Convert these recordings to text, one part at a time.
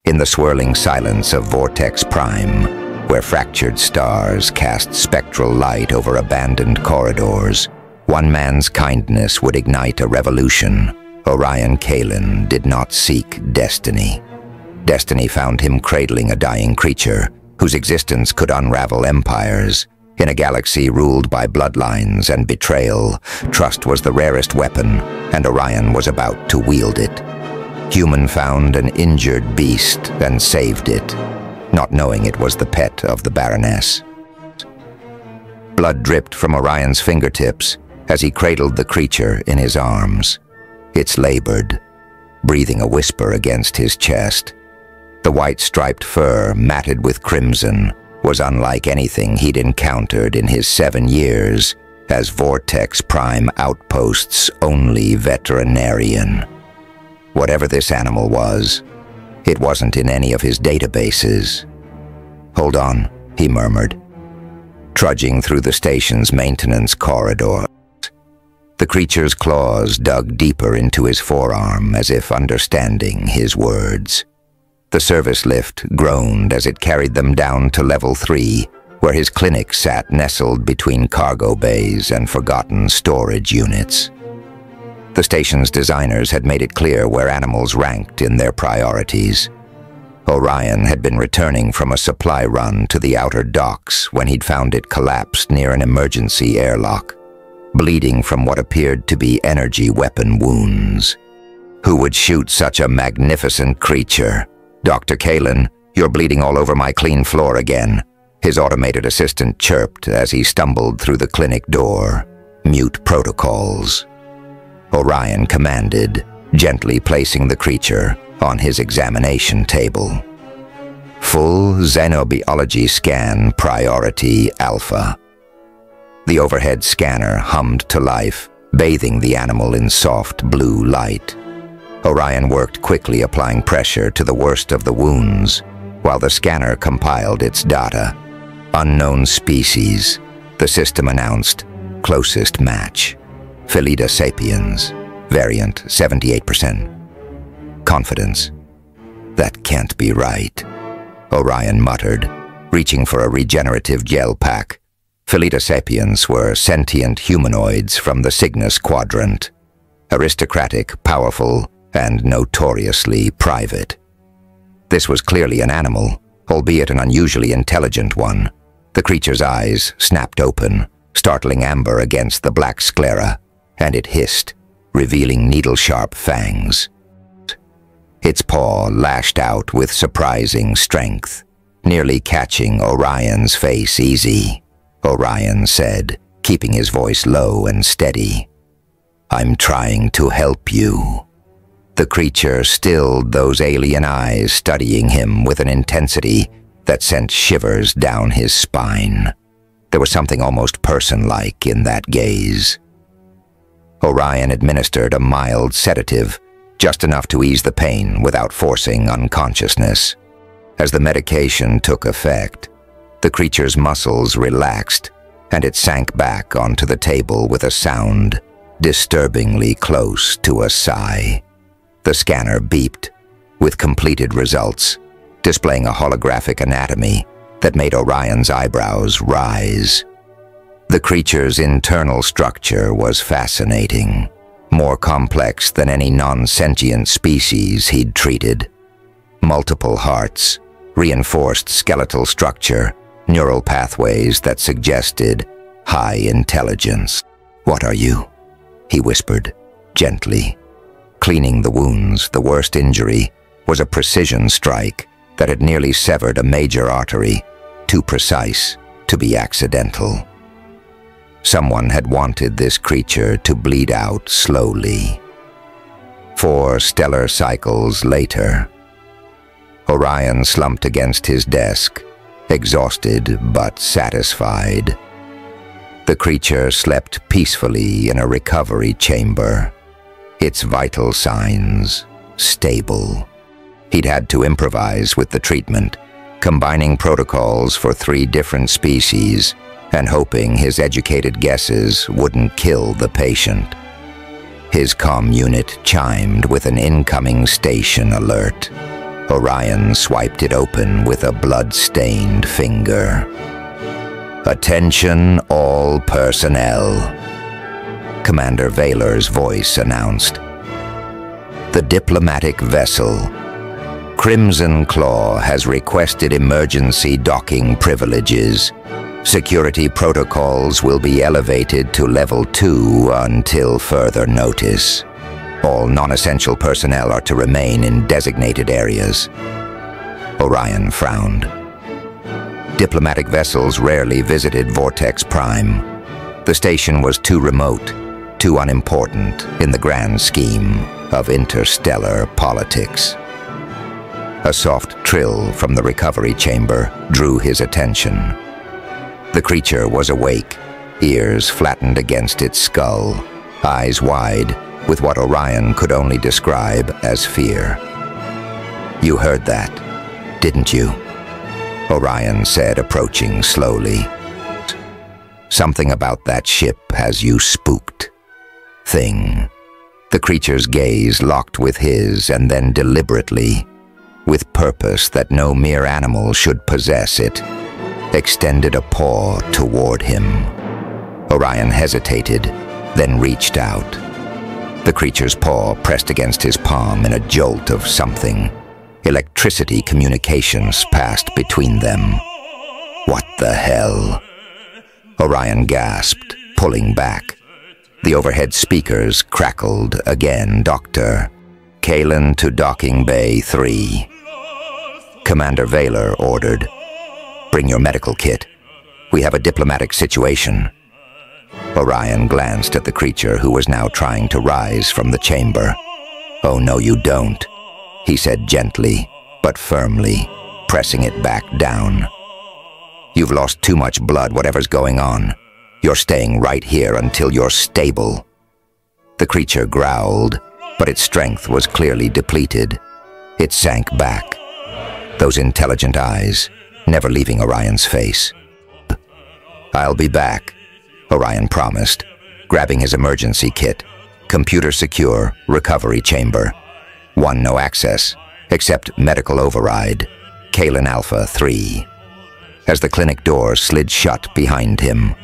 In the swirling silence of Vortex Prime, where fractured stars cast spectral light over abandoned corridors, one man's kindness would ignite a revolution. Orion Kalin did not seek destiny. Destiny found him cradling a dying creature whose existence could unravel empires. In a galaxy ruled by bloodlines and betrayal, trust was the rarest weapon, and Orion was about to wield it. Human found an injured beast and saved it, not knowing it was the pet of the Baroness. Blood dripped from Orion's fingertips as he cradled the creature in his arms. It labored, breathing a whisper against his chest. The white-striped fur, matted with crimson, was unlike anything he'd encountered in his 7 years as Vortex Prime Outpost's only veterinarian. Whatever this animal was, it wasn't in any of his databases. "Hold on," he murmured, trudging through the station's maintenance corridor. The creature's claws dug deeper into his forearm as if understanding his words. The service lift groaned as it carried them down to level 3, where his clinic sat nestled between cargo bays and forgotten storage units. The station's designers had made it clear where animals ranked in their priorities. Orion had been returning from a supply run to the outer docks when he'd found it collapsed near an emergency airlock, bleeding from what appeared to be energy weapon wounds. Who would shoot such a magnificent creature? "Dr. Kalin, you're bleeding all over my clean floor again," his automated assistant chirped as he stumbled through the clinic door. "Mute protocols." Orion commanded, gently placing the creature on his examination table. Full xenobiology scan priority alpha. The overhead scanner hummed to life, bathing the animal in soft blue light. Orion worked quickly, applying pressure to the worst of the wounds, while the scanner compiled its data. Unknown species, the system announced. Closest match. Felida sapiens, variant 78%. Confidence. That can't be right, Orion muttered, reaching for a regenerative gel pack. Felida sapiens were sentient humanoids from the Cygnus Quadrant. Aristocratic, powerful, and notoriously private. This was clearly an animal, albeit an unusually intelligent one. The creature's eyes snapped open, startling amber against the black sclera, and it hissed, revealing needle-sharp fangs. Its paw lashed out with surprising strength, nearly catching Orion's face easy. Orion said, keeping his voice low and steady, "I'm trying to help you." The creature stilled those alien eyes, studying him with an intensity that sent shivers down his spine. There was something almost person-like in that gaze. Orion administered a mild sedative, just enough to ease the pain without forcing unconsciousness. As the medication took effect, the creature's muscles relaxed, and it sank back onto the table with a sound disturbingly close to a sigh. The scanner beeped, with completed results, displaying a holographic anatomy that made Orion's eyebrows rise. The creature's internal structure was fascinating, more complex than any non-sentient species he'd treated. Multiple hearts, reinforced skeletal structure, neural pathways that suggested high intelligence. "What are you?" he whispered, gently. Cleaning the wounds, the worst injury was a precision strike that had nearly severed a major artery, too precise to be accidental. Someone had wanted this creature to bleed out slowly. 4 stellar cycles later, Orion slumped against his desk, exhausted but satisfied. The creature slept peacefully in a recovery chamber, its vital signs stable. He'd had to improvise with the treatment, combining protocols for 3 different species and hoping his educated guesses wouldn't kill the patient. His comm unit chimed with an incoming station alert. Orion swiped it open with a blood-stained finger. "Attention all personnel," Commander Vaylor's voice announced. "The diplomatic vessel Crimson Claw has requested emergency docking privileges. Security protocols will be elevated to Level 2 until further notice. All non-essential personnel are to remain in designated areas." Orion frowned. Diplomatic vessels rarely visited Vortex Prime. The station was too remote, too unimportant in the grand scheme of interstellar politics. A soft trill from the recovery chamber drew his attention. The creature was awake, ears flattened against its skull, eyes wide, with what Orion could only describe as fear. "You heard that, didn't you?" Orion said, approaching slowly. "Something about that ship has you spooked." "Thing." The creature's gaze locked with his, and then deliberately, with purpose that no mere animal should possess it, extended a paw toward him. Orion hesitated, then reached out. The creature's paw pressed against his palm in a jolt of something. Electricity communications passed between them. "What the hell?" Orion gasped, pulling back. The overhead speakers crackled again. "Doctor, Kalen to docking bay 3. Commander Vaylor ordered. "Bring your medical kit. We have a diplomatic situation." Orion glanced at the creature, who was now trying to rise from the chamber. "Oh, no, you don't," he said gently, but firmly, pressing it back down. "You've lost too much blood, whatever's going on. You're staying right here until you're stable." The creature growled, but its strength was clearly depleted. It sank back, those intelligent eyes never leaving Orion's face. "I'll be back," Orion promised, grabbing his emergency kit. "Computer secure, recovery chamber. 1 no access, except medical override. Kalen Alpha 3. As the clinic door slid shut behind him,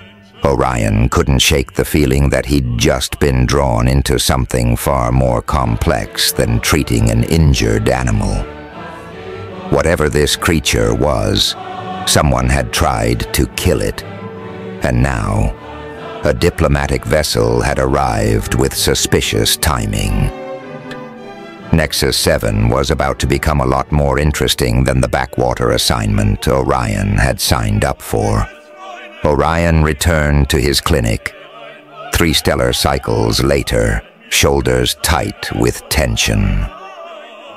Orion couldn't shake the feeling that he'd just been drawn into something far more complex than treating an injured animal. Whatever this creature was, someone had tried to kill it. And now, a diplomatic vessel had arrived with suspicious timing. Nexus 7 was about to become a lot more interesting than the backwater assignment Orion had signed up for. Orion returned to his clinic. 3 stellar cycles later, shoulders tight with tension.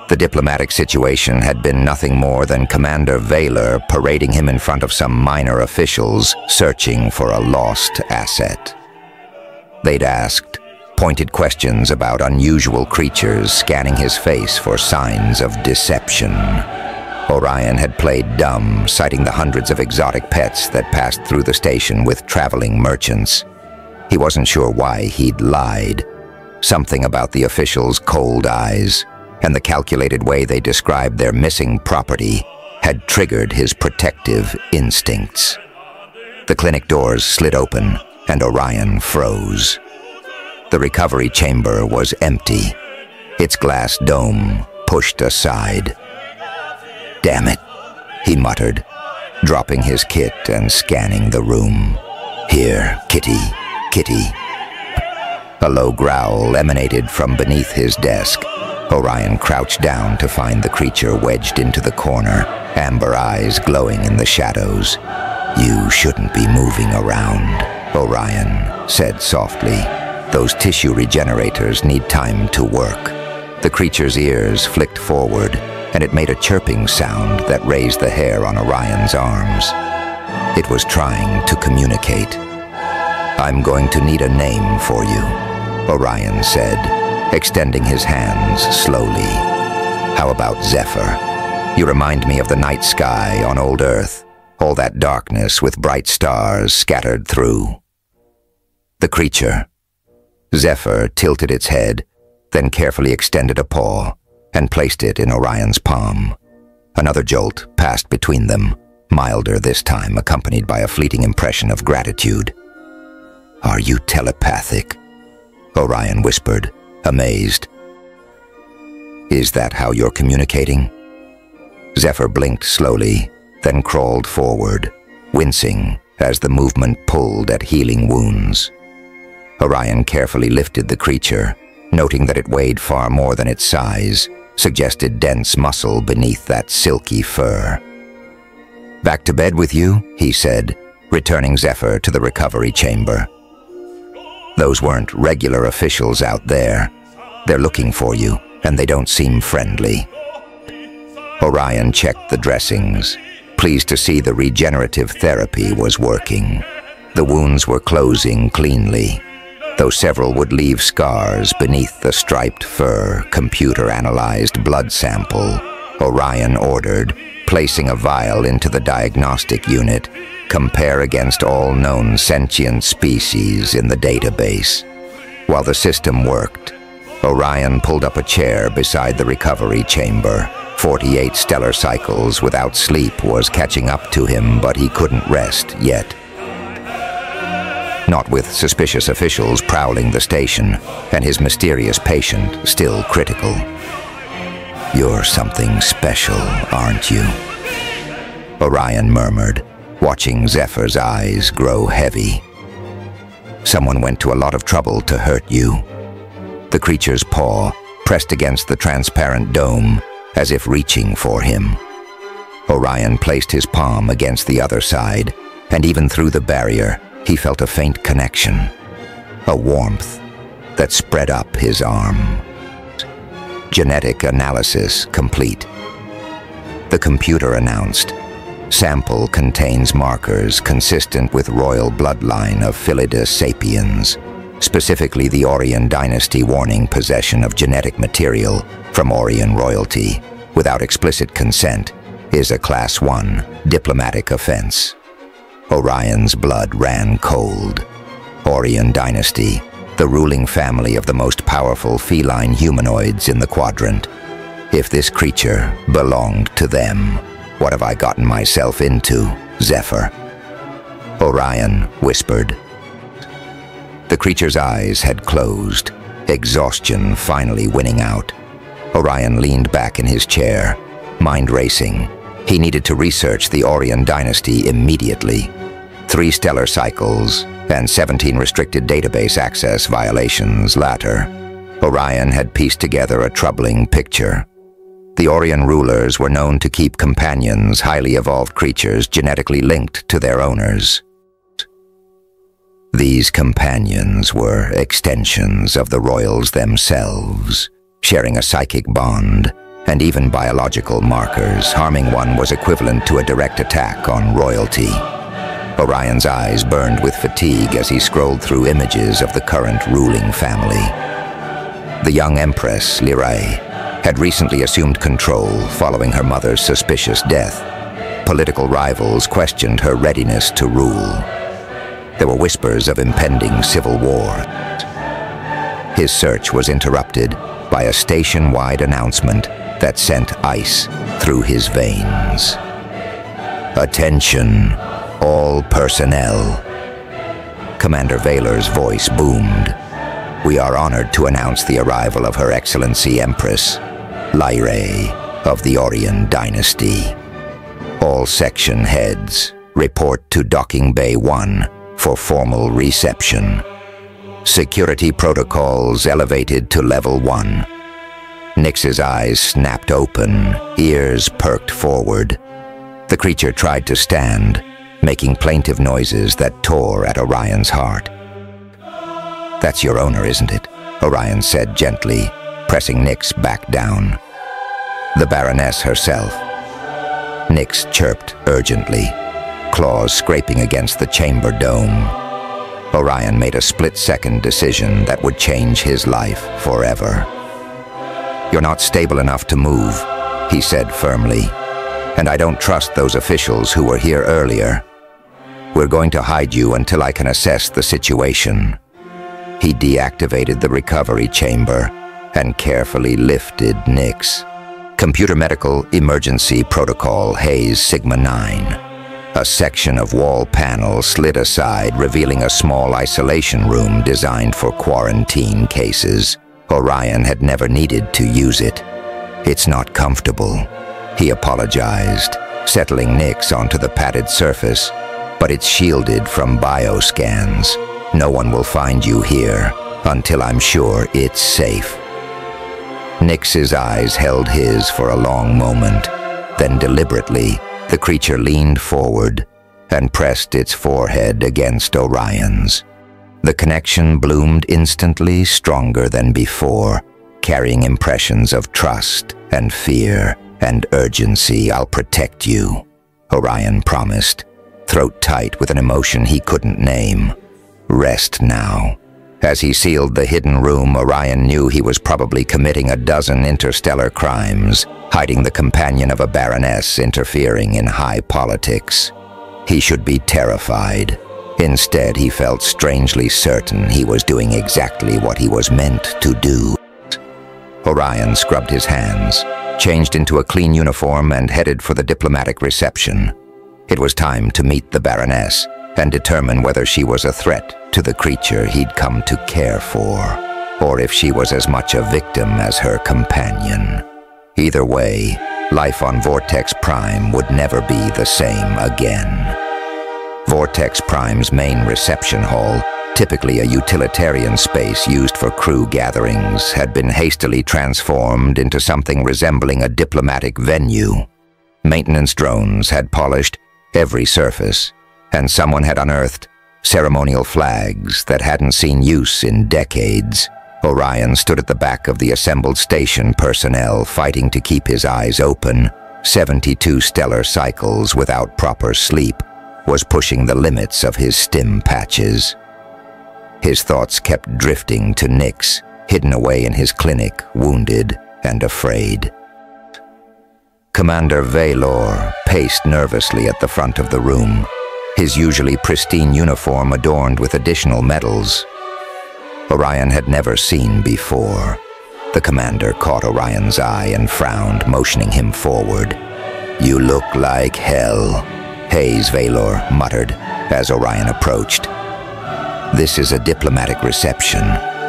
The diplomatic situation had been nothing more than Commander Vaylor parading him in front of some minor officials searching for a lost asset. They'd asked pointed questions about unusual creatures, scanning his face for signs of deception. Orion had played dumb, citing the hundreds of exotic pets that passed through the station with traveling merchants. He wasn't sure why he'd lied. Something about the officials' cold eyes and the calculated way they described their missing property had triggered his protective instincts. The clinic doors slid open, and Orion froze. The recovery chamber was empty, its glass dome pushed aside. "Damn it," he muttered, dropping his kit and scanning the room. "Here, kitty, kitty." A low growl emanated from beneath his desk. Orion crouched down to find the creature wedged into the corner, amber eyes glowing in the shadows. "You shouldn't be moving around," Orion said softly. "Those tissue regenerators need time to work." The creature's ears flicked forward, and it made a chirping sound that raised the hair on Orion's arms. It was trying to communicate. "I'm going to need a name for you," Orion said, extending his hands slowly. "How about Zephyr? You remind me of the night sky on old Earth, all that darkness with bright stars scattered through." The creature, Zephyr, tilted its head, then carefully extended a paw and placed it in Orion's palm. Another jolt passed between them, milder this time, accompanied by a fleeting impression of gratitude. "Are you telepathic?" Orion whispered, amazed. "Is that how you're communicating?" Zephyr blinked slowly, then crawled forward, wincing as the movement pulled at healing wounds. Orion carefully lifted the creature, noting that it weighed far more than its size, suggested dense muscle beneath that silky fur. "Back to bed with you?" he said, returning Zephyr to the recovery chamber. "Those weren't regular officials out there. They're looking for you, and they don't seem friendly." Orion checked the dressings, pleased to see the regenerative therapy was working. The wounds were closing cleanly, though several would leave scars beneath the striped fur. Computer-analyzed blood sample, Orion ordered, placing a vial into the diagnostic unit. Compare against all known sentient species in the database. While the system worked, Orion pulled up a chair beside the recovery chamber. 48 stellar cycles without sleep was catching up to him, but he couldn't rest yet. Not with suspicious officials prowling the station, and his mysterious patient still critical. "You're something special, aren't you?" Orion murmured, watching Zephyr's eyes grow heavy. "Someone went to a lot of trouble to hurt you." The creature's paw pressed against the transparent dome, as if reaching for him. Orion placed his palm against the other side, and even through the barrier, he felt a faint connection, a warmth that spread up his arm. Genetic analysis complete. The computer announced, "Sample contains markers consistent with royal bloodline of Philida sapiens, specifically the Orion dynasty, warning possession of genetic material from Orion royalty without explicit consent is a Class 1 diplomatic offense." Orion's blood ran cold. Orion dynasty, the ruling family of the most powerful feline humanoids in the quadrant. If this creature belonged to them, what have I gotten myself into, Zephyr? Orion whispered. The creature's eyes had closed, exhaustion finally winning out. Orion leaned back in his chair, mind racing. He needed to research the Orion dynasty immediately. 3 stellar cycles and 17 restricted database access violations later, Orion had pieced together a troubling picture. The Orion rulers were known to keep companions, highly evolved creatures genetically linked to their owners. These companions were extensions of the royals themselves, sharing a psychic bond and even biological markers. Harming one was equivalent to a direct attack on royalty. Orion's eyes burned with fatigue as he scrolled through images of the current ruling family. The young Empress, Lirai, had recently assumed control following her mother's suspicious death. Political rivals questioned her readiness to rule. There were whispers of impending civil war. His search was interrupted by a station-wide announcement that sent ice through his veins. "Attention, all personnel." Commander Vaylor's voice boomed. "We are honored to announce the arrival of Her Excellency Empress Lyrae of the Orion Dynasty. All section heads report to Docking Bay 1 for formal reception. Security protocols elevated to Level 1. Nyx's eyes snapped open, ears perked forward. The creature tried to stand, making plaintive noises that tore at Orion's heart. "That's your owner, isn't it?" Orion said gently, pressing Nyx back down. "The Baroness herself." Nyx chirped urgently, claws scraping against the chamber dome. Orion made a split-second decision that would change his life forever. "You're not stable enough to move," he said firmly, "and I don't trust those officials who were here earlier. We're going to hide you until I can assess the situation." He deactivated the recovery chamber and carefully lifted Nyx. Computer Medical Emergency Protocol Haze Sigma 9. A section of wall panel slid aside, revealing a small isolation room designed for quarantine cases. Orion had never needed to use it. "It's not comfortable," he apologized, settling Nix onto the padded surface. "But it's shielded from bioscans. No one will find you here until I'm sure it's safe." Nix's eyes held his for a long moment. Then deliberately, the creature leaned forward and pressed its forehead against Orion's. The connection bloomed instantly, stronger than before, carrying impressions of trust and fear and urgency. "I'll protect you," Orion promised, throat tight with an emotion he couldn't name. "Rest now." As he sealed the hidden room, Orion knew he was probably committing a dozen interstellar crimes, hiding the companion of a baroness, interfering in high politics. He should be terrified. Instead, he felt strangely certain he was doing exactly what he was meant to do. Orion scrubbed his hands, changed into a clean uniform, and headed for the diplomatic reception. It was time to meet the baroness and determine whether she was a threat to the creature he'd come to care for, or if she was as much a victim as her companion. Either way, life on Vortex Prime would never be the same again. Vortex Prime's main reception hall, typically a utilitarian space used for crew gatherings, had been hastily transformed into something resembling a diplomatic venue. Maintenance drones had polished every surface, and someone had unearthed ceremonial flags that hadn't seen use in decades. Orion stood at the back of the assembled station personnel, fighting to keep his eyes open. 72 stellar cycles without proper sleep was pushing the limits of his stim patches. His thoughts kept drifting to Nix, hidden away in his clinic, wounded and afraid. Commander Valor paced nervously at the front of the room, his usually pristine uniform adorned with additional medals Orion had never seen before. The commander caught Orion's eye and frowned, motioning him forward. "You look like hell," Hayes Valor muttered as Orion approached. "This is a diplomatic reception,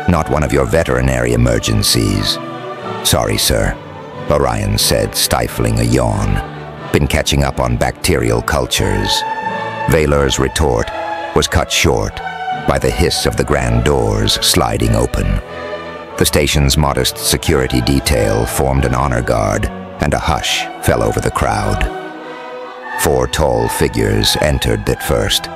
not one of your veterinary emergencies." "Sorry, sir," Orion said, stifling a yawn. "Been catching up on bacterial cultures." Valor's retort was cut short by the hiss of the grand doors sliding open. The station's modest security detail formed an honor guard, and a hush fell over the crowd. 4 tall figures entered at first.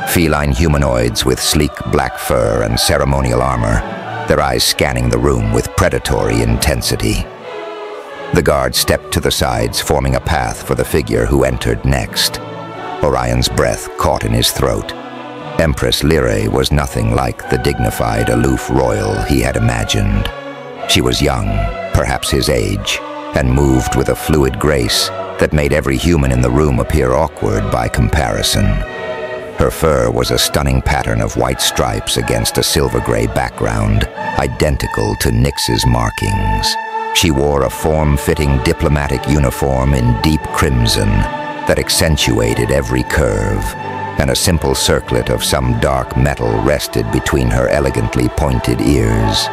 Feline humanoids with sleek black fur and ceremonial armor, their eyes scanning the room with predatory intensity. The guard stepped to the sides, forming a path for the figure who entered next. Orion's breath caught in his throat. Empress Lyrae was nothing like the dignified, aloof royal he had imagined. She was young, perhaps his age, and moved with a fluid grace that made every human in the room appear awkward by comparison. Her fur was a stunning pattern of white stripes against a silver-gray background, identical to Nix's markings. She wore a form-fitting diplomatic uniform in deep crimson that accentuated every curve, and a simple circlet of some dark metal rested between her elegantly pointed ears.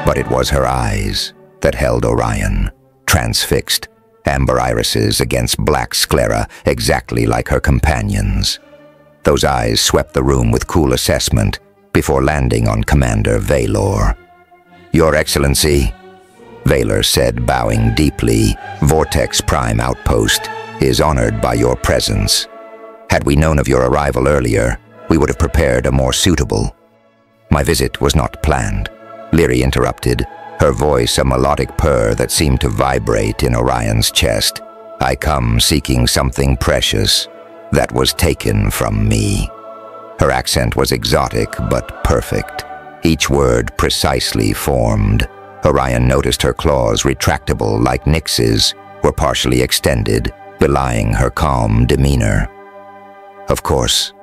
But it was her eyes that held Orion, transfixed, amber irises against black sclera, exactly like her companions. Those eyes swept the room with cool assessment before landing on Commander Valor. "Your Excellency," Valor said, bowing deeply, "Vortex Prime Outpost is honored by your presence. Had we known of your arrival earlier, we would have prepared a more suitable." "My visit was not planned," Lyrae interrupted, her voice a melodic purr that seemed to vibrate in Orion's chest. "I come seeking something precious that was taken from me." Her accent was exotic but perfect, each word precisely formed. Orion noticed her claws, retractable like Nix's, were partially extended, belying her calm demeanor. "Of course.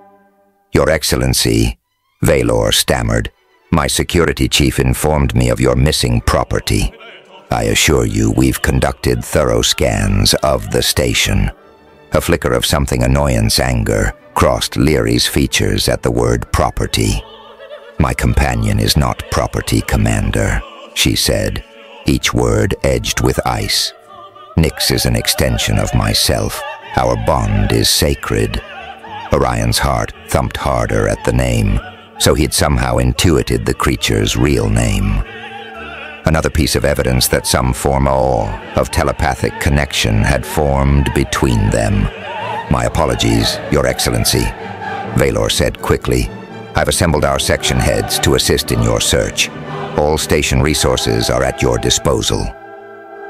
Your Excellency," Valor stammered, "my security chief informed me of your missing property." I assure you we've conducted thorough scans of the station. A flicker of something annoyance anger crossed Leary's features at the word property. My companion is not property, Commander, she said, each word edged with ice. Nix is an extension of myself. Our bond is sacred. Orion's heart thumped harder at the name, so he'd somehow intuited the creature's real name. Another piece of evidence that some form of telepathic connection had formed between them. My apologies, Your Excellency, Valor said quickly. I've assembled our section heads to assist in your search. All station resources are at your disposal.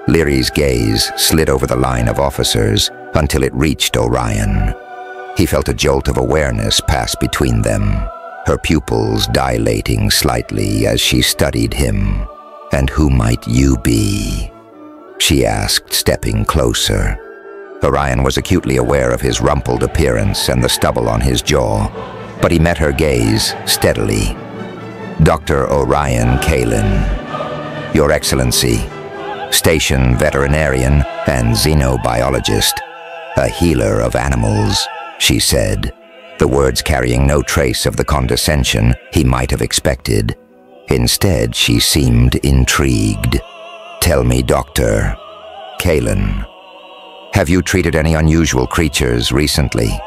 Leary's gaze slid over the line of officers until it reached Orion. He felt a jolt of awareness pass between them, her pupils dilating slightly as she studied him. "And who might you be?" she asked, stepping closer. Orion was acutely aware of his rumpled appearance and the stubble on his jaw, but he met her gaze steadily. "Dr. Orion Kalin, Your Excellency, station veterinarian and xenobiologist, a healer of animals," she said, the words carrying no trace of the condescension he might have expected. Instead, she seemed intrigued. "Tell me, Dr. Kalin, have you treated any unusual creatures recently?"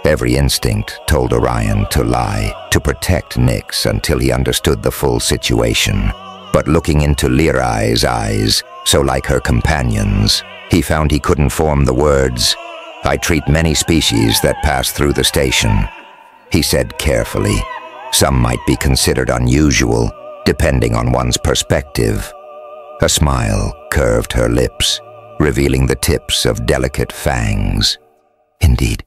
Every instinct told Orion to lie, to protect Nix until he understood the full situation. But looking into Leary's eyes, so like her companion's, he found he couldn't form the words. "I treat many species that pass through the station," he said carefully. "Some might be considered unusual, depending on one's perspective." A smile curved her lips, revealing the tips of delicate fangs. "Indeed,"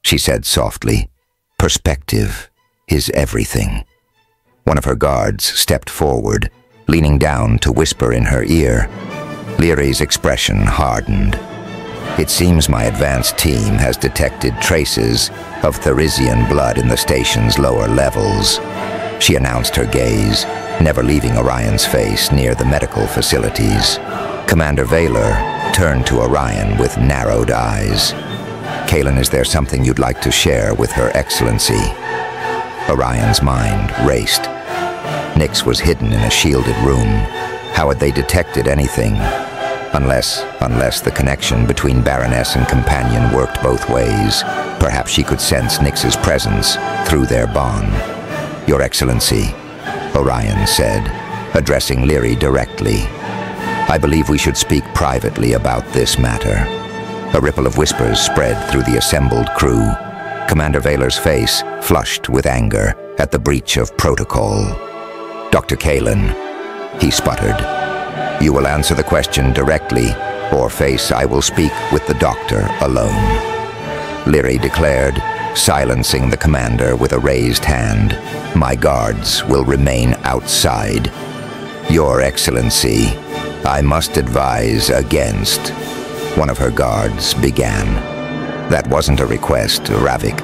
she said softly, "perspective is everything." One of her guards stepped forward, leaning down to whisper in her ear. Leary's expression hardened. "It seems my advanced team has detected traces of Theresian blood in the station's lower levels," she announced, her gaze never leaving Orion's face near the medical facilities. Commander Valor turned to Orion with narrowed eyes. "Kalin, is there something you'd like to share with Her Excellency?" Orion's mind raced. Nix was hidden in a shielded room. How had they detected anything? Unless the connection between Baroness and companion worked both ways. Perhaps she could sense Nix's presence through their bond. "Your Excellency," Orion said, addressing Leary directly, "I believe we should speak privately about this matter." A ripple of whispers spread through the assembled crew. Commander Valor's face flushed with anger at the breach of protocol. "Dr. Kalin," he sputtered, "you will answer the question directly, or face I will speak with the doctor alone," Leary declared, silencing the commander with a raised hand. "My guards will remain outside." "Your Excellency, I must advise against," one of her guards began. "That wasn't a request, Ravik,"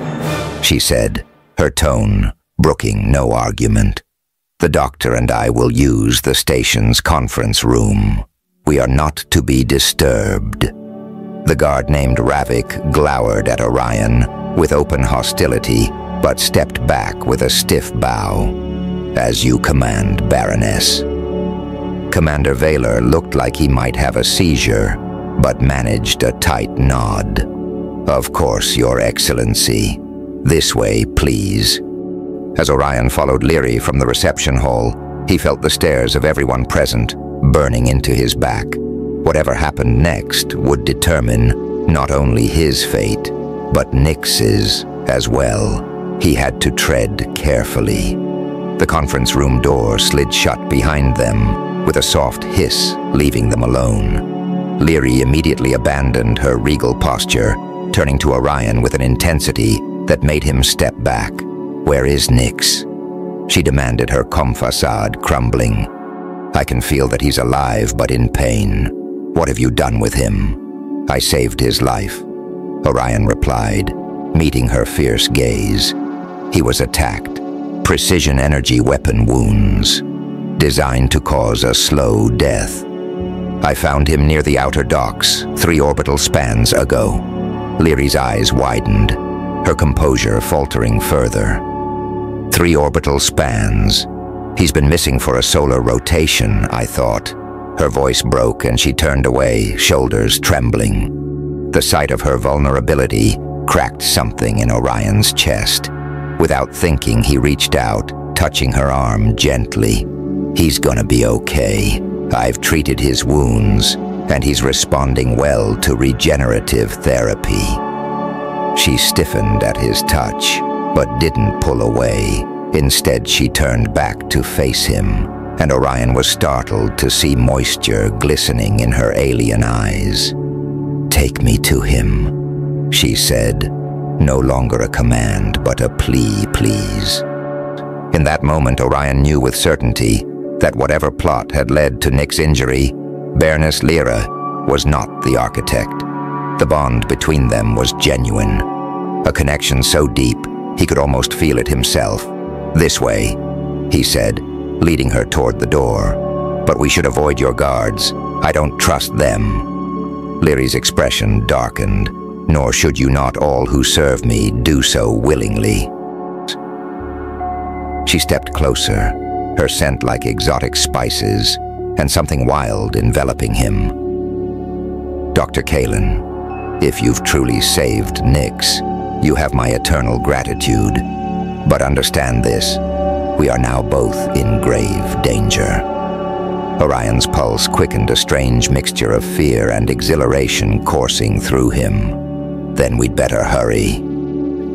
she said, her tone brooking no argument. "The doctor and I will use the station's conference room. We are not to be disturbed." The guard named Ravik glowered at Orion with open hostility, but stepped back with a stiff bow. "As you command, Baroness." Commander Valor looked like he might have a seizure, but managed a tight nod. "Of course, Your Excellency. This way, please." As Orion followed Leary from the reception hall, he felt the stares of everyone present burning into his back. Whatever happened next would determine not only his fate, but Nix's as well. He had to tread carefully. The conference room door slid shut behind them, with a soft hiss leaving them alone. Leary immediately abandoned her regal posture, turning to Orion with an intensity that made him step back. "Where is Nix?" she demanded, her calm facade crumbling. "I can feel that he's alive but in pain. What have you done with him?" "I saved his life," Orion replied, meeting her fierce gaze. "He was attacked. Precision energy weapon wounds, designed to cause a slow death. I found him near the outer docks, 3 orbital spans ago. Leary's eyes widened, her composure faltering further. 3 orbital spans. He's been missing for a solar rotation, I thought. Her voice broke and she turned away, shoulders trembling. The sight of her vulnerability cracked something in Orion's chest. Without thinking, he reached out, touching her arm gently. He's gonna be okay. I've treated his wounds, and he's responding well to regenerative therapy. She stiffened at his touch, but didn't pull away. Instead, she turned back to face him, and Orion was startled to see moisture glistening in her alien eyes. "Take me to him," she said, no longer a command, but a plea, please. In that moment, Orion knew with certainty that whatever plot had led to Nick's injury, Baroness Lyra was not the architect. The bond between them was genuine, a connection so deep he could almost feel it himself. "This way," he said, leading her toward the door. "But we should avoid your guards. I don't trust them." Leary's expression darkened. "Nor should you not all who serve me do so willingly." She stepped closer, her scent like exotic spices, and something wild enveloping him. "Dr. Kalin, if you've truly saved Nyx, you have my eternal gratitude. But understand this, we are now both in grave danger." Orion's pulse quickened, a strange mixture of fear and exhilaration coursing through him. "Then we'd better hurry."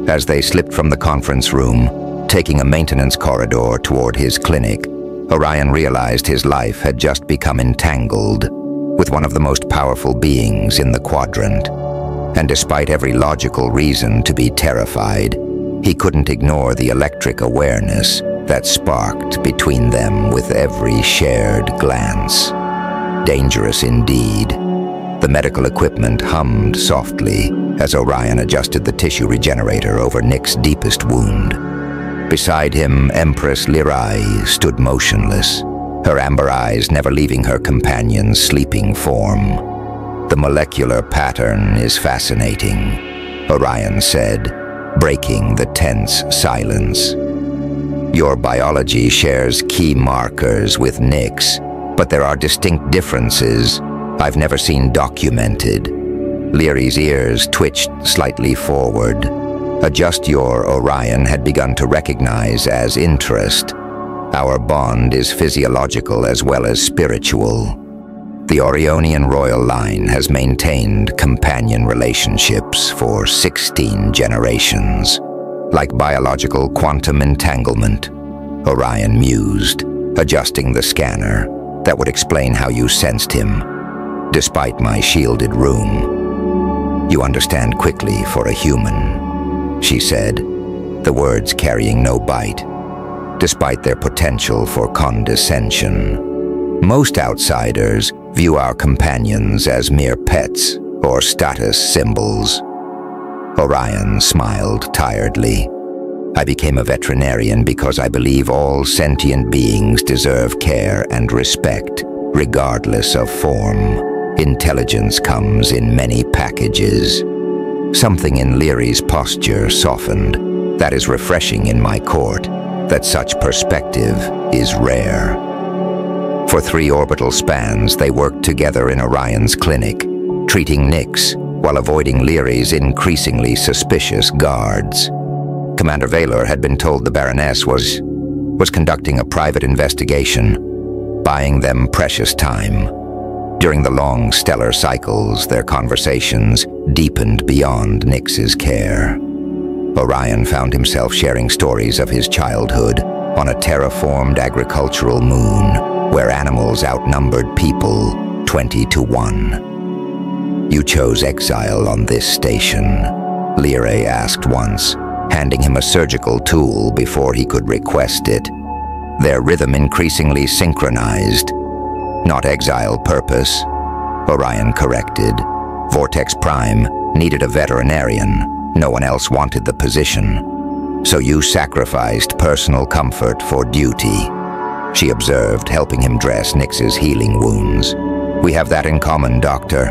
As they slipped from the conference room, taking a maintenance corridor toward his clinic, Orion realized his life had just become entangled with one of the most powerful beings in the quadrant. And despite every logical reason to be terrified, he couldn't ignore the electric awareness that sparked between them with every shared glance. Dangerous indeed. The medical equipment hummed softly as Orion adjusted the tissue regenerator over Nick's deepest wound. Beside him, Empress Lyrai stood motionless, her amber eyes never leaving her companion's sleeping form. "The molecular pattern is fascinating," Orion said, breaking the tense silence. "Your biology shares key markers with Nyx, but there are distinct differences I've never seen documented." Leary's ears twitched slightly forward. A just your Orion had begun to recognize as interest. "Our bond is physiological as well as spiritual. The Orionian royal line has maintained companion relationships for 16 generations. Like biological quantum entanglement," Orion mused, adjusting the scanner that would explain how you sensed him, despite my shielded room. "You understand quickly for a human," she said, the words carrying no bite, despite their potential for condescension. "Most outsiders view our companions as mere pets or status symbols." Orion smiled tiredly. "I became a veterinarian because I believe all sentient beings deserve care and respect, regardless of form. Intelligence comes in many packages." Something in Leary's posture softened. "That is refreshing in my court, that such perspective is rare." For 3 orbital spans, they worked together in Orion's clinic, treating Nyx while avoiding Leary's increasingly suspicious guards. Commander Valor had been told the Baroness was conducting a private investigation, buying them precious time. During the long stellar cycles, their conversations deepened beyond Nyx's care. Orion found himself sharing stories of his childhood on a terraformed agricultural moon where animals outnumbered people 20 to 1. "You chose exile on this station," Lyra asked once, handing him a surgical tool before he could request it. Their rhythm increasingly synchronized. "Not exile purpose," Orion corrected. "Vortex Prime needed a veterinarian. No one else wanted the position. So you sacrificed personal comfort for duty," she observed, helping him dress Nyx's healing wounds. We have that in common, Doctor.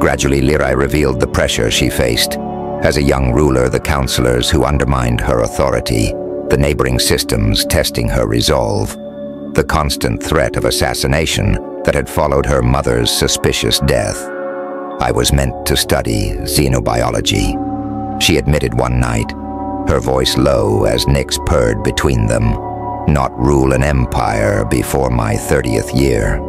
Gradually, Lyrai revealed the pressure she faced. As a young ruler, the counselors who undermined her authority, the neighboring systems testing her resolve, the constant threat of assassination that had followed her mother's suspicious death. I was meant to study xenobiology, she admitted one night, her voice low as Nyx purred between them. Not rule an empire before my 30th year.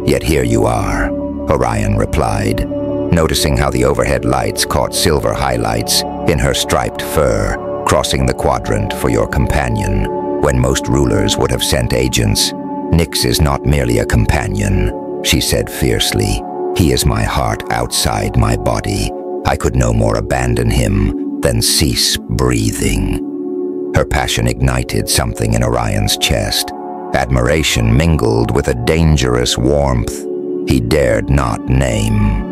Yet here you are, Orion replied, noticing how the overhead lights caught silver highlights in her striped fur, crossing the quadrant for your companion, when most rulers would have sent agents. Nyx is not merely a companion, she said fiercely. He is my heart outside my body. I could no more abandon him than cease breathing. Her passion ignited something in Orion's chest. Admiration mingled with a dangerous warmth he dared not name.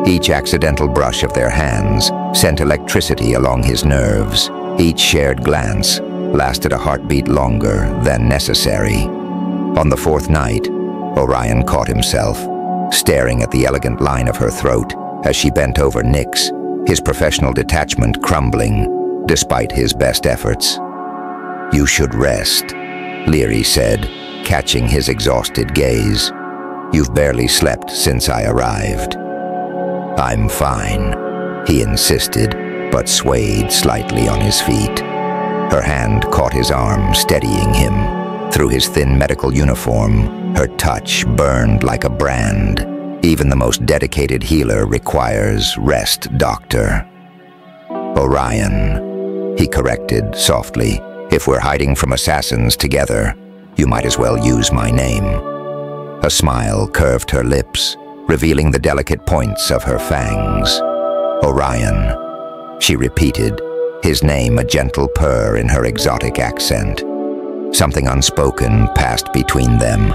Each accidental brush of their hands sent electricity along his nerves. Each shared glance lasted a heartbeat longer than necessary. On the fourth night, Orion caught himself, staring at the elegant line of her throat as she bent over Nyx, his professional detachment crumbling despite his best efforts. You should rest, Lyrai said, catching his exhausted gaze. You've barely slept since I arrived. I'm fine, he insisted, but swayed slightly on his feet. Her hand caught his arm, steadying him. Through his thin medical uniform, her touch burned like a brand. Even the most dedicated healer requires rest, Doctor. Orion, he corrected softly. If we're hiding from assassins together, you might as well use my name. A smile curved her lips, revealing the delicate points of her fangs. Orion, she repeated, his name a gentle purr in her exotic accent. Something unspoken passed between them,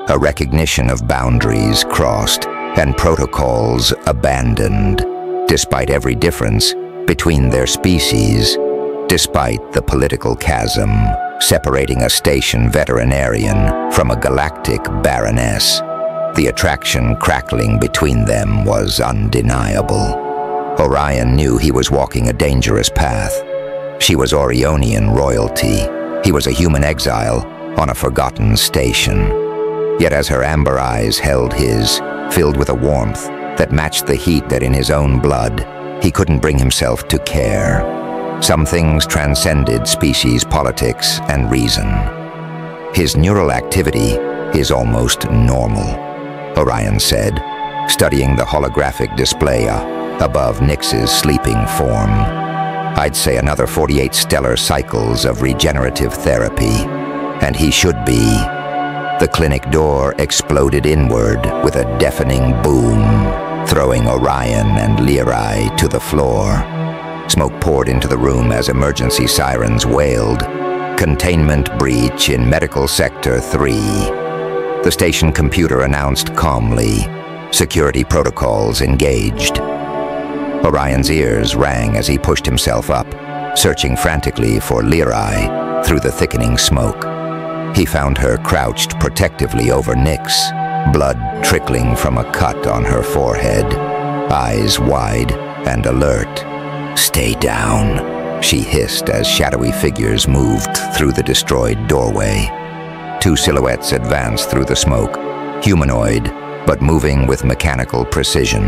a recognition of boundaries crossed and protocols abandoned, despite every difference between their species, despite the political chasm separating a station veterinarian from a galactic baroness. The attraction crackling between them was undeniable. Orion knew he was walking a dangerous path. She was Orionian royalty. He was a human exile on a forgotten station. Yet as her amber eyes held his, filled with a warmth that matched the heat that in his own blood, he couldn't bring himself to care. Some things transcended species politics and reason. His neural activity is almost normal, Orion said, studying the holographic display above Nyx's sleeping form. I'd say another 48 stellar cycles of regenerative therapy, and he should be. The clinic door exploded inward with a deafening boom, throwing Orion and Lyrai to the floor. Smoke poured into the room as emergency sirens wailed. Containment breach in Medical Sector 3. The station computer announced calmly, security protocols engaged. Orion's ears rang as he pushed himself up, searching frantically for Lyrai through the thickening smoke. He found her crouched protectively over Nyx, blood trickling from a cut on her forehead, eyes wide and alert. Stay down, she hissed as shadowy figures moved through the destroyed doorway. Two silhouettes advanced through the smoke, humanoid, but moving with mechanical precision.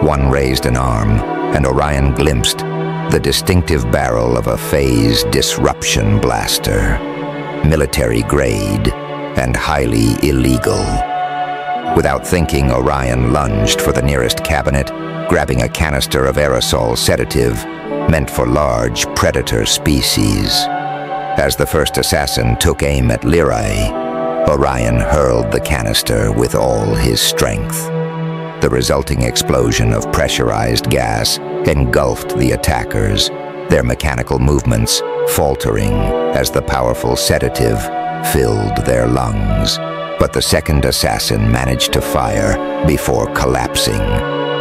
One raised an arm, and Orion glimpsed the distinctive barrel of a phase disruption blaster, military grade and highly illegal. Without thinking, Orion lunged for the nearest cabinet, grabbing a canister of aerosol sedative meant for large predator species. As the first assassin took aim at Lyrai, Orion hurled the canister with all his strength. The resulting explosion of pressurized gas engulfed the attackers, their mechanical movements faltering as the powerful sedative filled their lungs. But the second assassin managed to fire before collapsing,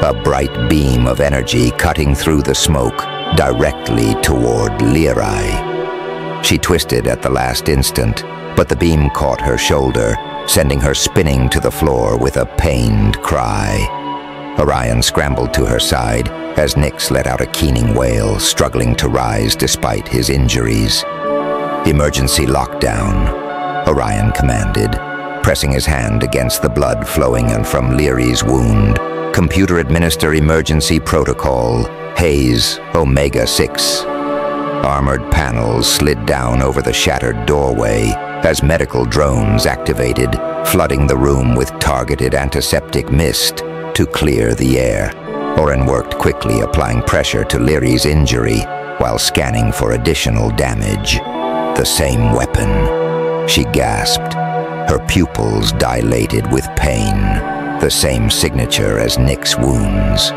a bright beam of energy cutting through the smoke directly toward Lyrai. She twisted at the last instant, but the beam caught her shoulder, sending her spinning to the floor with a pained cry. Orion scrambled to her side as Nyx let out a keening wail, struggling to rise despite his injuries. "Emergency lockdown," Orion commanded, pressing his hand against the blood flowing from Lyri's wound. "Computer administer emergency protocol, Haze Omega-6. Armored panels slid down over the shattered doorway as medical drones activated, flooding the room with targeted antiseptic mist to clear the air. Oren worked quickly, applying pressure to Lyri's injury while scanning for additional damage. "The same weapon," she gasped, her pupils dilated with pain. "The same signature as Nyx's wounds."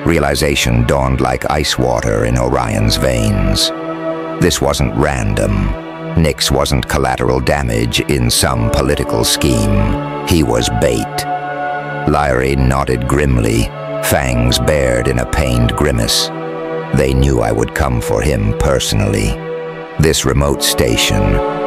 Realization dawned like ice water in Orion's veins. This wasn't random. Nyx wasn't collateral damage in some political scheme. He was bait. Lyri nodded grimly, fangs bared in a pained grimace. They knew I would come for him personally. This remote station,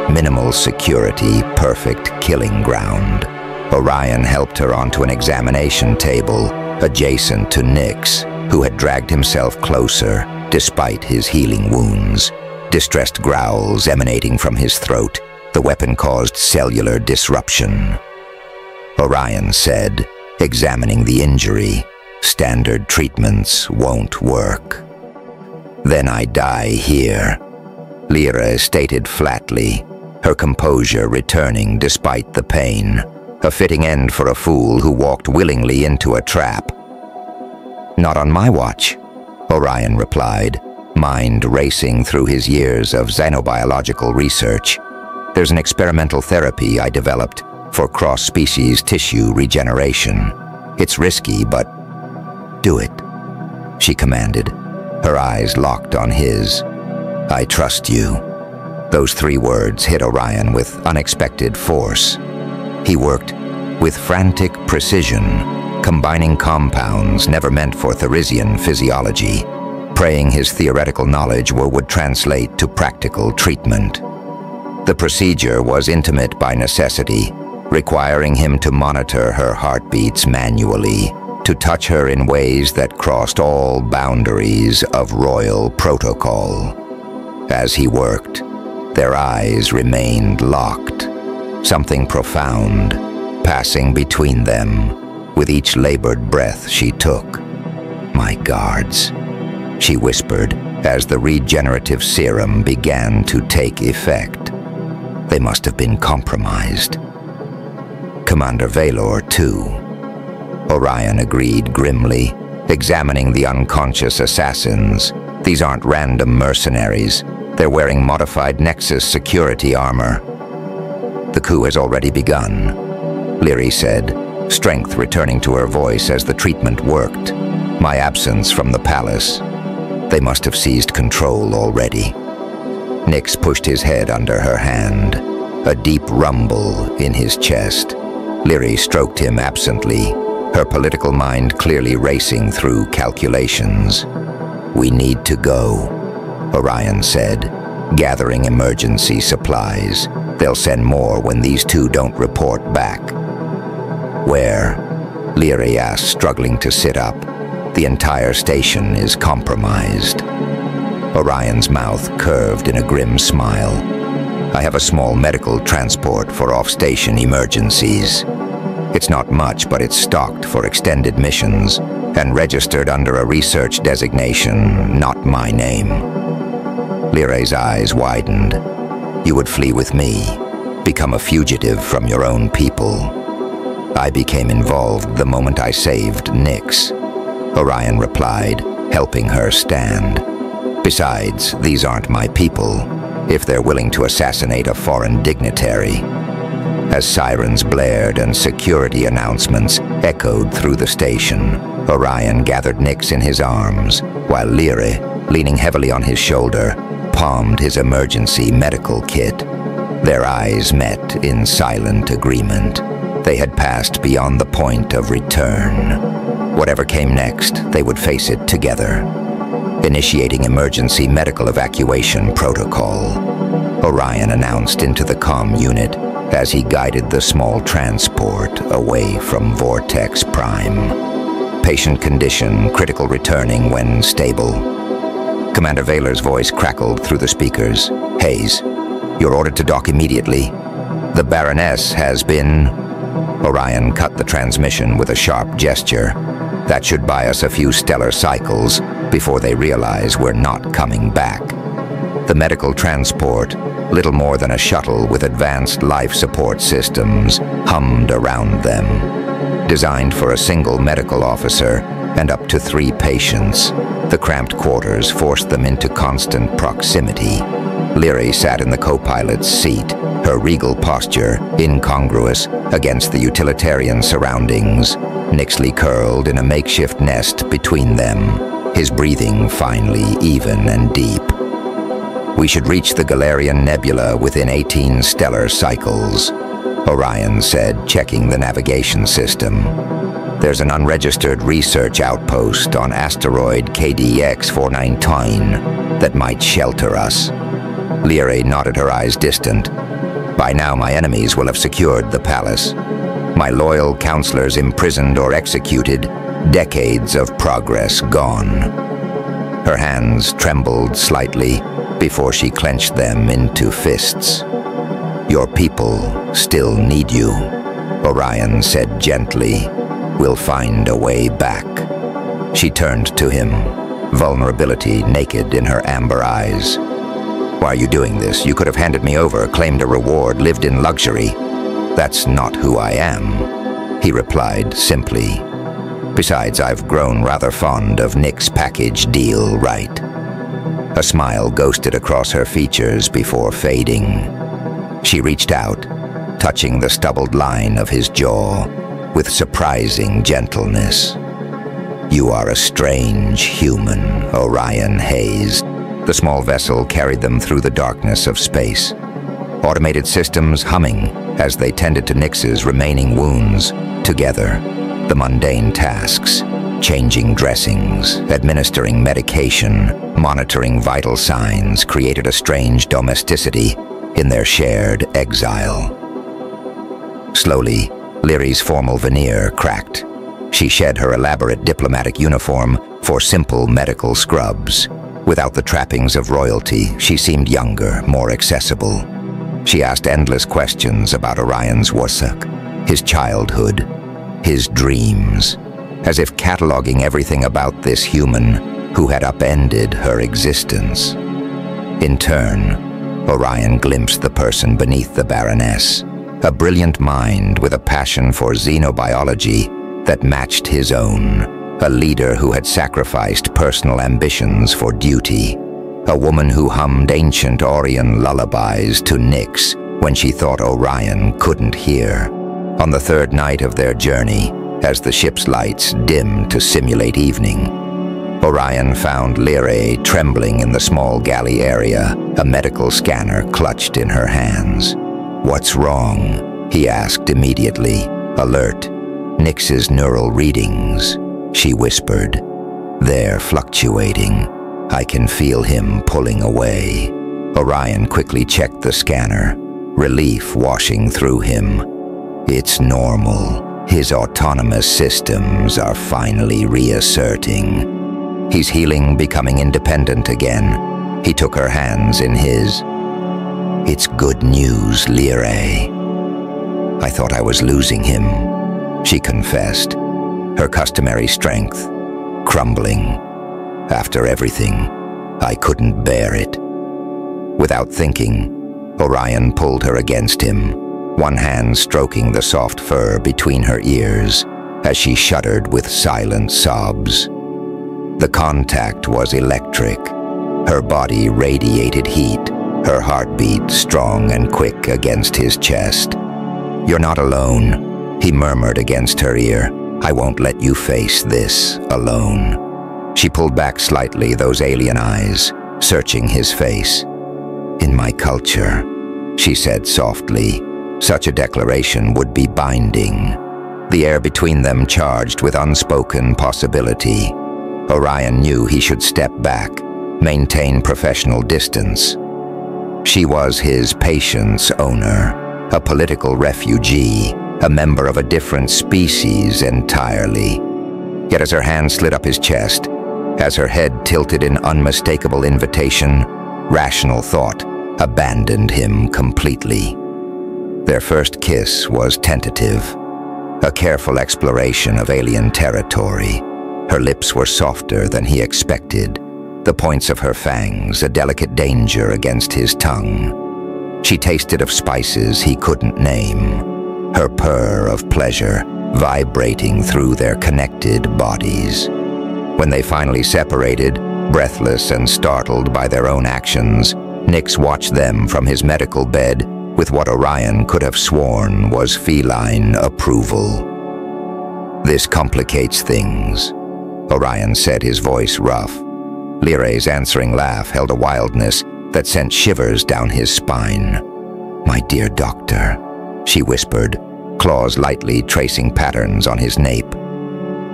minimal security, perfect killing ground. Orion helped her onto an examination table adjacent to Nyx, who had dragged himself closer despite his healing wounds. Distressed growls emanating from his throat. The weapon caused cellular disruption. Orion said, examining the injury, "Standard treatments won't work." "Then I die here," Lyra stated flatly, her composure returning despite the pain. A fitting end for a fool who walked willingly into a trap. "Not on my watch," Orion replied, mind racing through his years of xenobiological research. "There's an experimental therapy I developed for cross-species tissue regeneration. It's risky, but do it," she commanded, her eyes locked on his. "I trust you." Those 3 words hit Orion with unexpected force. He worked with frantic precision, combining compounds never meant for Theresian physiology, praying his theoretical knowledge would translate to practical treatment. The procedure was intimate by necessity, requiring him to monitor her heartbeats manually, to touch her in ways that crossed all boundaries of royal protocol. As he worked, their eyes remained locked, something profound passing between them with each labored breath she took. "My guards," she whispered as the regenerative serum began to take effect. "They must have been compromised." "Commander Valor, too," Orion agreed grimly, examining the unconscious assassins. "These aren't random mercenaries. They're wearing modified Nexus security armor." "The coup has already begun," Lyri said, strength returning to her voice as the treatment worked. "My absence from the palace. They must have seized control already." Nyx pushed his head under her hand, a deep rumble in his chest. Lyri stroked him absently, her political mind clearly racing through calculations. "We need to go," Orion said, gathering emergency supplies. "They'll send more when these 2 don't report back." "Where?" Lyri asked, struggling to sit up. "The entire station is compromised." Orion's mouth curved in a grim smile. "I have a small medical transport for off-station emergencies. It's not much, but it's stocked for extended missions and registered under a research designation, not my name." Lyri's eyes widened. "You would flee with me, become a fugitive from your own people." "I became involved the moment I saved Nyx," Orion replied, helping her stand. "Besides, these aren't my people, if they're willing to assassinate a foreign dignitary." As sirens blared and security announcements echoed through the station, Orion gathered Nyx in his arms, while Lyri, leaning heavily on his shoulder, palmed his emergency medical kit. Their eyes met in silent agreement. They had passed beyond the point of return. Whatever came next, they would face it together. Initiating emergency medical evacuation protocol, Orion announced into the comm unit as he guided the small transport away from Vortex Prime. Patient condition, critical returning when stable. Commander Vaylor's voice crackled through the speakers. Hayes, you're ordered to dock immediately. The Baroness has been... Orion cut the transmission with a sharp gesture. That should buy us a few stellar cycles before they realize we're not coming back. The medical transport, little more than a shuttle with advanced life support systems, hummed around them. Designed for a single medical officer and up to 3 patients, the cramped quarters forced them into constant proximity. Leary sat in the co-pilot's seat, her regal posture incongruous against the utilitarian surroundings. Nixley curled in a makeshift nest between them, his breathing finely even and deep. We should reach the Galarian Nebula within 18 stellar cycles, Orion said, checking the navigation system. There's an unregistered research outpost on asteroid KDX 419 that might shelter us. Leary nodded, her eyes distant. By now my enemies will have secured the palace. My loyal counselors imprisoned or executed, decades of progress gone. Her hands trembled slightly before she clenched them into fists. Your people still need you, Orion said gently. We'll find a way back. She turned to him, vulnerability naked in her amber eyes. Why are you doing this? You could have handed me over, claimed a reward, lived in luxury. That's not who I am, he replied simply. Besides, I've grown rather fond of Nick's package deal, right? A smile ghosted across her features before fading. She reached out, touching the stubbled line of his jaw with surprising gentleness. You are a strange human, Orion Hayes. The small vessel carried them through the darkness of space. Automated systems humming as they tended to Nix's remaining wounds. Together, the mundane tasks, changing dressings, administering medication, monitoring vital signs, created a strange domesticity in their shared exile. Slowly, Leary's formal veneer cracked. She shed her elaborate diplomatic uniform for simple medical scrubs. Without the trappings of royalty, she seemed younger, more accessible. She asked endless questions about Orion's Warsak, his childhood, his dreams, as if cataloging everything about this human who had upended her existence. In turn, Orion glimpsed the person beneath the Baroness, a brilliant mind with a passion for xenobiology that matched his own. A leader who had sacrificed personal ambitions for duty. A woman who hummed ancient Orion lullabies to Nix when she thought Orion couldn't hear. On the 3rd night of their journey, as the ship's lights dimmed to simulate evening, Orion found Leary trembling in the small galley area, a medical scanner clutched in her hands. What's wrong? He asked immediately, alert. Nix's neural readings, she whispered. They're fluctuating. I can feel him pulling away. Orion quickly checked the scanner, relief washing through him. It's normal. His autonomous systems are finally reasserting. He's healing, becoming independent again. He took her hands in his. It's good news, Leary. I thought I was losing him, she confessed. Her customary strength, crumbling. After everything, I couldn't bear it. Without thinking, Orion pulled her against him, one hand stroking the soft fur between her ears as she shuddered with silent sobs. The contact was electric. Her body radiated heat, her heartbeat strong and quick against his chest. You're not alone, he murmured against her ear. I won't let you face this alone. She pulled back slightly, those alien eyes, searching his face. In my culture, she said softly, such a declaration would be binding. The air between them charged with unspoken possibility. Orion knew he should step back, maintain professional distance. She was his patient's owner, a political refugee, a member of a different species entirely. Yet as her hand slid up his chest, as her head tilted in unmistakable invitation, rational thought abandoned him completely. Their first kiss was tentative, a careful exploration of alien territory. Her lips were softer than he expected, the points of her fangs a delicate danger against his tongue. She tasted of spices he couldn't name, her purr of pleasure vibrating through their connected bodies. When they finally separated, breathless and startled by their own actions, Nix watched them from his medical bed with what Orion could have sworn was feline approval. "This complicates things," Orion said, his voice rough. Lyrae's answering laugh held a wildness that sent shivers down his spine. "My dear doctor," she whispered, claws lightly tracing patterns on his nape.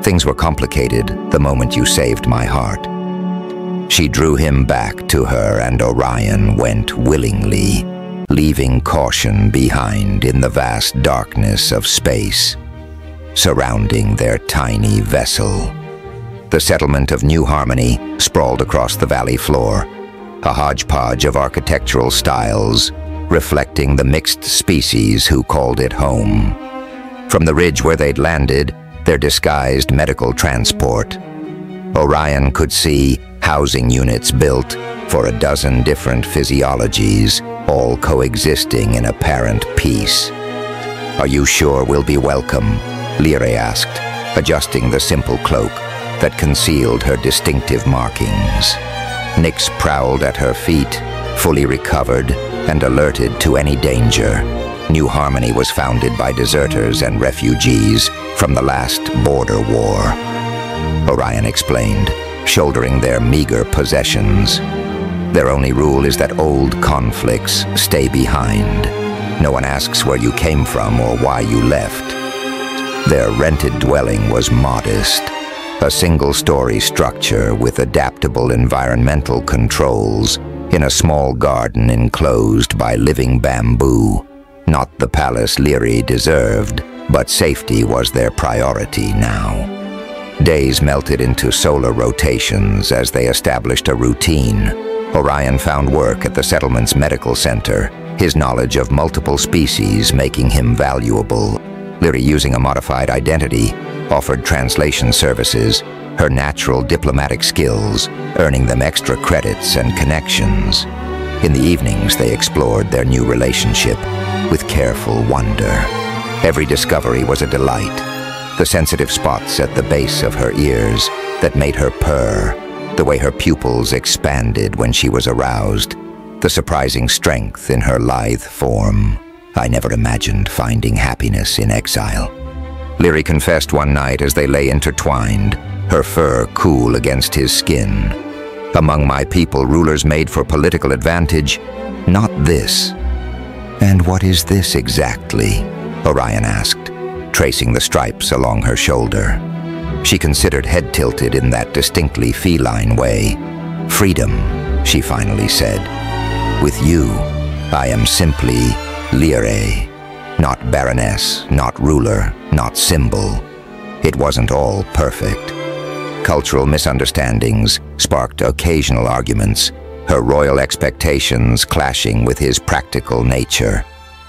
"Things were complicated the moment you saved my heart." She drew him back to her, and Orion went willingly, leaving caution behind in the vast darkness of space surrounding their tiny vessel. The settlement of New Harmony sprawled across the valley floor, a hodgepodge of architectural styles reflecting the mixed species who called it home. From the ridge where they'd landed, their disguised medical transport, Orion could see housing units built for a dozen different physiologies, all coexisting in apparent peace. "Are you sure we'll be welcome?" Lyrae asked, adjusting the simple cloak that concealed her distinctive markings. Nix prowled at her feet, fully recovered and alerted to any danger. New Harmony was founded by deserters and refugees from the last border war, Orion explained, shouldering their meager possessions. "Their only rule is that old conflicts stay behind. No one asks where you came from or why you left." Their rented dwelling was modest, a single-story structure with adaptable environmental controls in a small garden enclosed by living bamboo. Not the palace Lyrae deserved, but safety was their priority now. Days melted into solar rotations as they established a routine. Orion found work at the settlement's medical center, his knowledge of multiple species making him valuable. Lyrae, using a modified identity, offered translation services, her natural diplomatic skills earning them extra credits and connections. In the evenings, they explored their new relationship with careful wonder. Every discovery was a delight. The sensitive spots at the base of her ears that made her purr, the way her pupils expanded when she was aroused, the surprising strength in her lithe form. I never imagined finding happiness in exile. Lyrae confessed one night as they lay intertwined, her fur cool against his skin. "Among my people, rulers made for political advantage, not this." "And what is this exactly?" Orion asked, tracing the stripes along her shoulder. She considered, head tilted in that distinctly feline way. "Freedom," she finally said. "With you, I am simply Lyrae. Not baroness, not ruler, not symbol." It wasn't all perfect. Cultural misunderstandings sparked occasional arguments, her royal expectations clashing with his practical nature,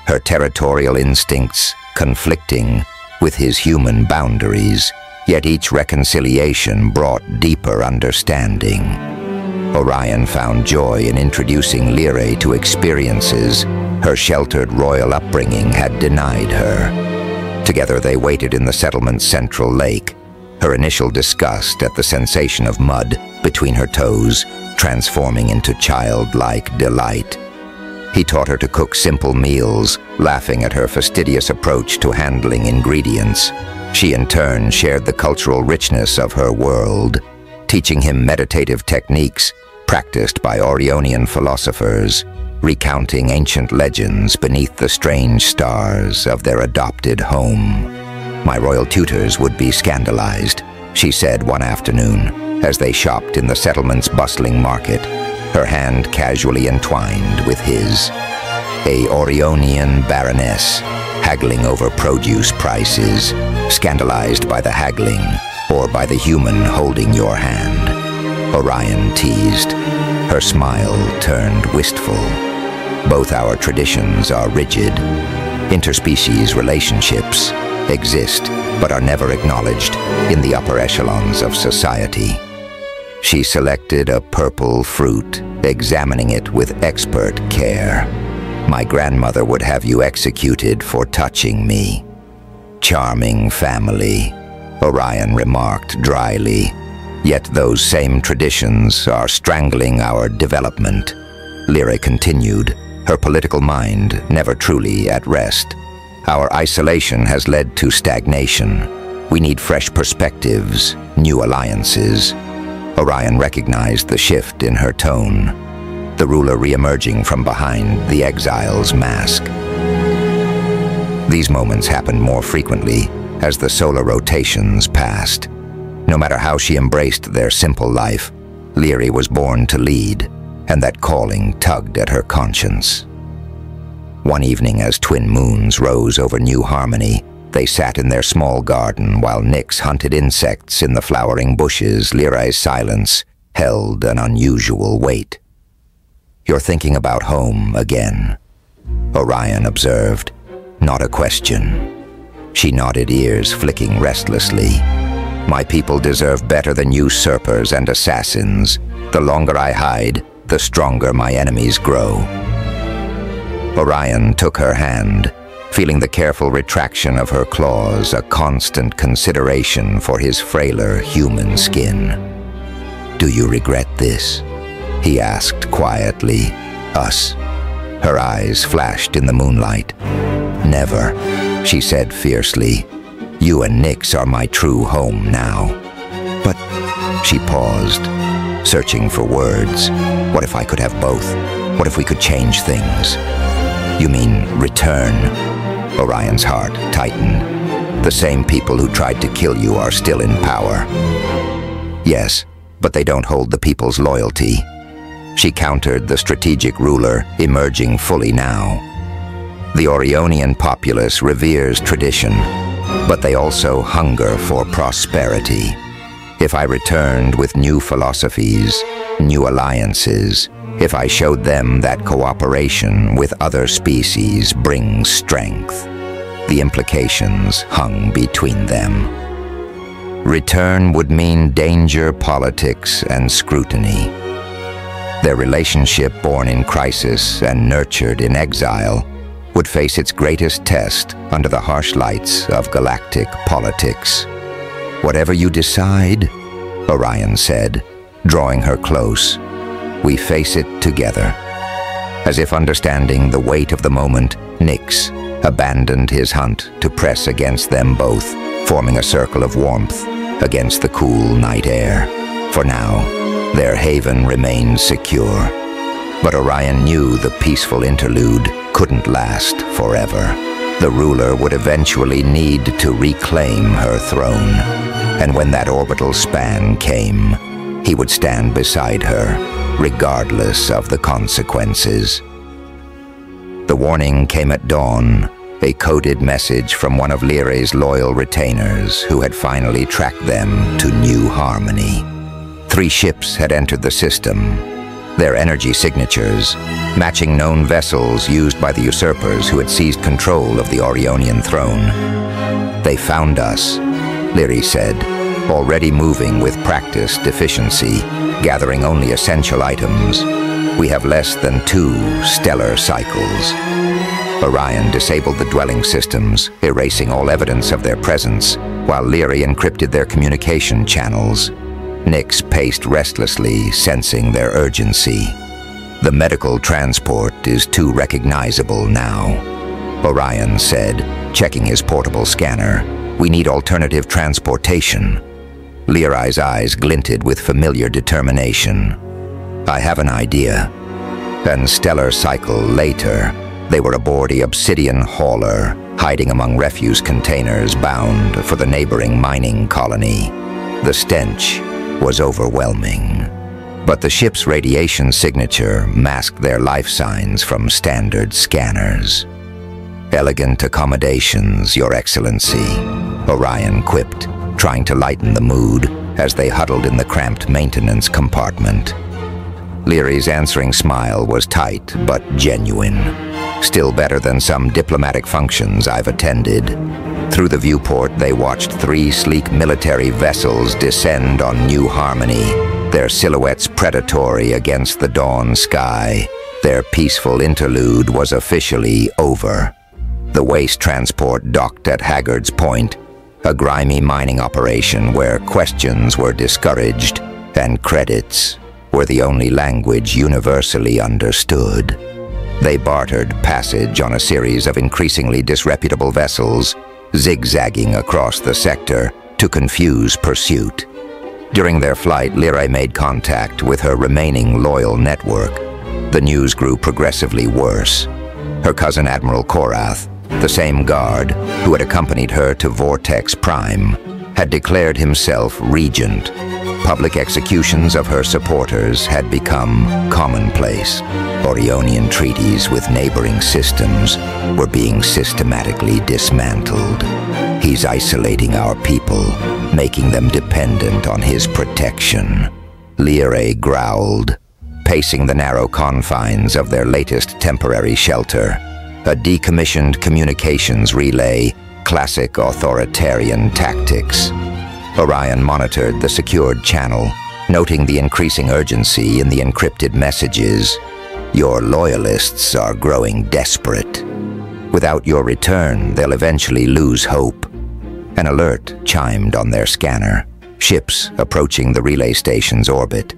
her territorial instincts conflicting with his human boundaries, yet each reconciliation brought deeper understanding. Orion found joy in introducing Lyrae to experiences her sheltered royal upbringing had denied her. Together they waited in the settlement's central lake, her initial disgust at the sensation of mud between her toes transforming into childlike delight. He taught her to cook simple meals, laughing at her fastidious approach to handling ingredients. She in turn shared the cultural richness of her world, teaching him meditative techniques practiced by Orionian philosophers, recounting ancient legends beneath the strange stars of their adopted home. "My royal tutors would be scandalized," she said one afternoon as they shopped in the settlement's bustling market, her hand casually entwined with his. a Orionian baroness, haggling over produce prices, scandalized by the haggling or by the human holding your hand. Orion teased. Her smile turned wistful. Both our traditions are rigid. Interspecies relationships exist, but are never acknowledged in the upper echelons of society. She selected a purple fruit, examining it with expert care. My grandmother would have you executed for touching me. Charming family, Orion remarked dryly. Yet those same traditions are strangling our development. Lyra continued, her political mind never truly at rest. Our isolation has led to stagnation. We need fresh perspectives, new alliances. Orion recognized the shift in her tone, the ruler re-emerging from behind the exile's mask. These moments happened more frequently as the solar rotations passed. No matter how she embraced their simple life, Lyra was born to lead, and that calling tugged at her conscience. One evening, as twin moons rose over New Harmony, they sat in their small garden while Nyx hunted insects in the flowering bushes. Lyra's silence held an unusual weight. "You're thinking about home again," Orion observed. Not a question. She nodded, ears flicking restlessly. "My people deserve better than usurpers and assassins. The longer I hide, the stronger my enemies grow." Orion took her hand, feeling the careful retraction of her claws, a constant consideration for his frailer human skin. "Do you regret this?" he asked quietly. "Us?" Her eyes flashed in the moonlight. "Never," she said fiercely. "You and Nyx are my true home now." "But," she paused, searching for words. "What if I could have both? What if we could change things?" "You mean return?" Orion's heart tightened. "The same people who tried to kill you are still in power." "Yes, but they don't hold the people's loyalty." She countered, the strategic ruler emerging fully now. "The Orionian populace reveres tradition, but they also hunger for prosperity. If I returned with new philosophies, new alliances, if I showed them that cooperation with other species brings strength, the implications hung between them. Return would mean danger, politics, and scrutiny. Their relationship, born in crisis and nurtured in exile, would face its greatest test under the harsh lights of galactic politics. "Whatever you decide," Orion said, drawing her close, "we face it together." As if understanding the weight of the moment, Nyx abandoned his hunt to press against them both, forming a circle of warmth against the cool night air. For now, their haven remained secure. But Orion knew the peaceful interlude couldn't last forever. The ruler would eventually need to reclaim her throne, and when that orbital span came, he would stand beside her, regardless of the consequences. The warning came at dawn, a coded message from one of Lyra's loyal retainers who had finally tracked them to New Harmony. 3 ships had entered the system, their energy signatures matching known vessels used by the usurpers who had seized control of the Orionian throne. "They found us," Lyra said, already moving with practiced efficiency, gathering only essential items. "We have less than 2 stellar cycles." Orion disabled the dwelling systems, erasing all evidence of their presence, while Lyra encrypted their communication channels. Nyx paced restlessly, sensing their urgency. "The medical transport is too recognizable now," Orion said, checking his portable scanner. "We need alternative transportation." Lyra's eyes glinted with familiar determination. "I have an idea." And stellar cycle later, they were aboard a obsidian hauler, hiding among refuse containers bound for the neighboring mining colony. The stench was overwhelming, but the ship's radiation signature masked their life signs from standard scanners. "Elegant accommodations, Your Excellency," Orion quipped, trying to lighten the mood as they huddled in the cramped maintenance compartment. Leary's answering smile was tight but genuine. "Still better than some diplomatic functions I've attended." Through the viewport, they watched 3 sleek military vessels descend on New Harmony, their silhouettes predatory against the dawn sky. Their peaceful interlude was officially over. The waste transport docked at Haggard's Point, a grimy mining operation where questions were discouraged and credits were the only language universally understood. They bartered passage on a series of increasingly disreputable vessels, zigzagging across the sector to confuse pursuit. During their flight, Lyra made contact with her remaining loyal network. The news grew progressively worse. Her cousin Admiral Korath, the same guard who had accompanied her to Vortex Prime, had declared himself regent. Public executions of her supporters had become commonplace. Orionian treaties with neighboring systems were being systematically dismantled. "He's isolating our people, making them dependent on his protection," Lyra growled, pacing the narrow confines of their latest temporary shelter. A decommissioned communications relay, classic authoritarian tactics. Orion monitored the secured channel, noting the increasing urgency in the encrypted messages. "Your loyalists are growing desperate. Without your return, they'll eventually lose hope." An alert chimed on their scanner. Ships approaching the relay station's orbit.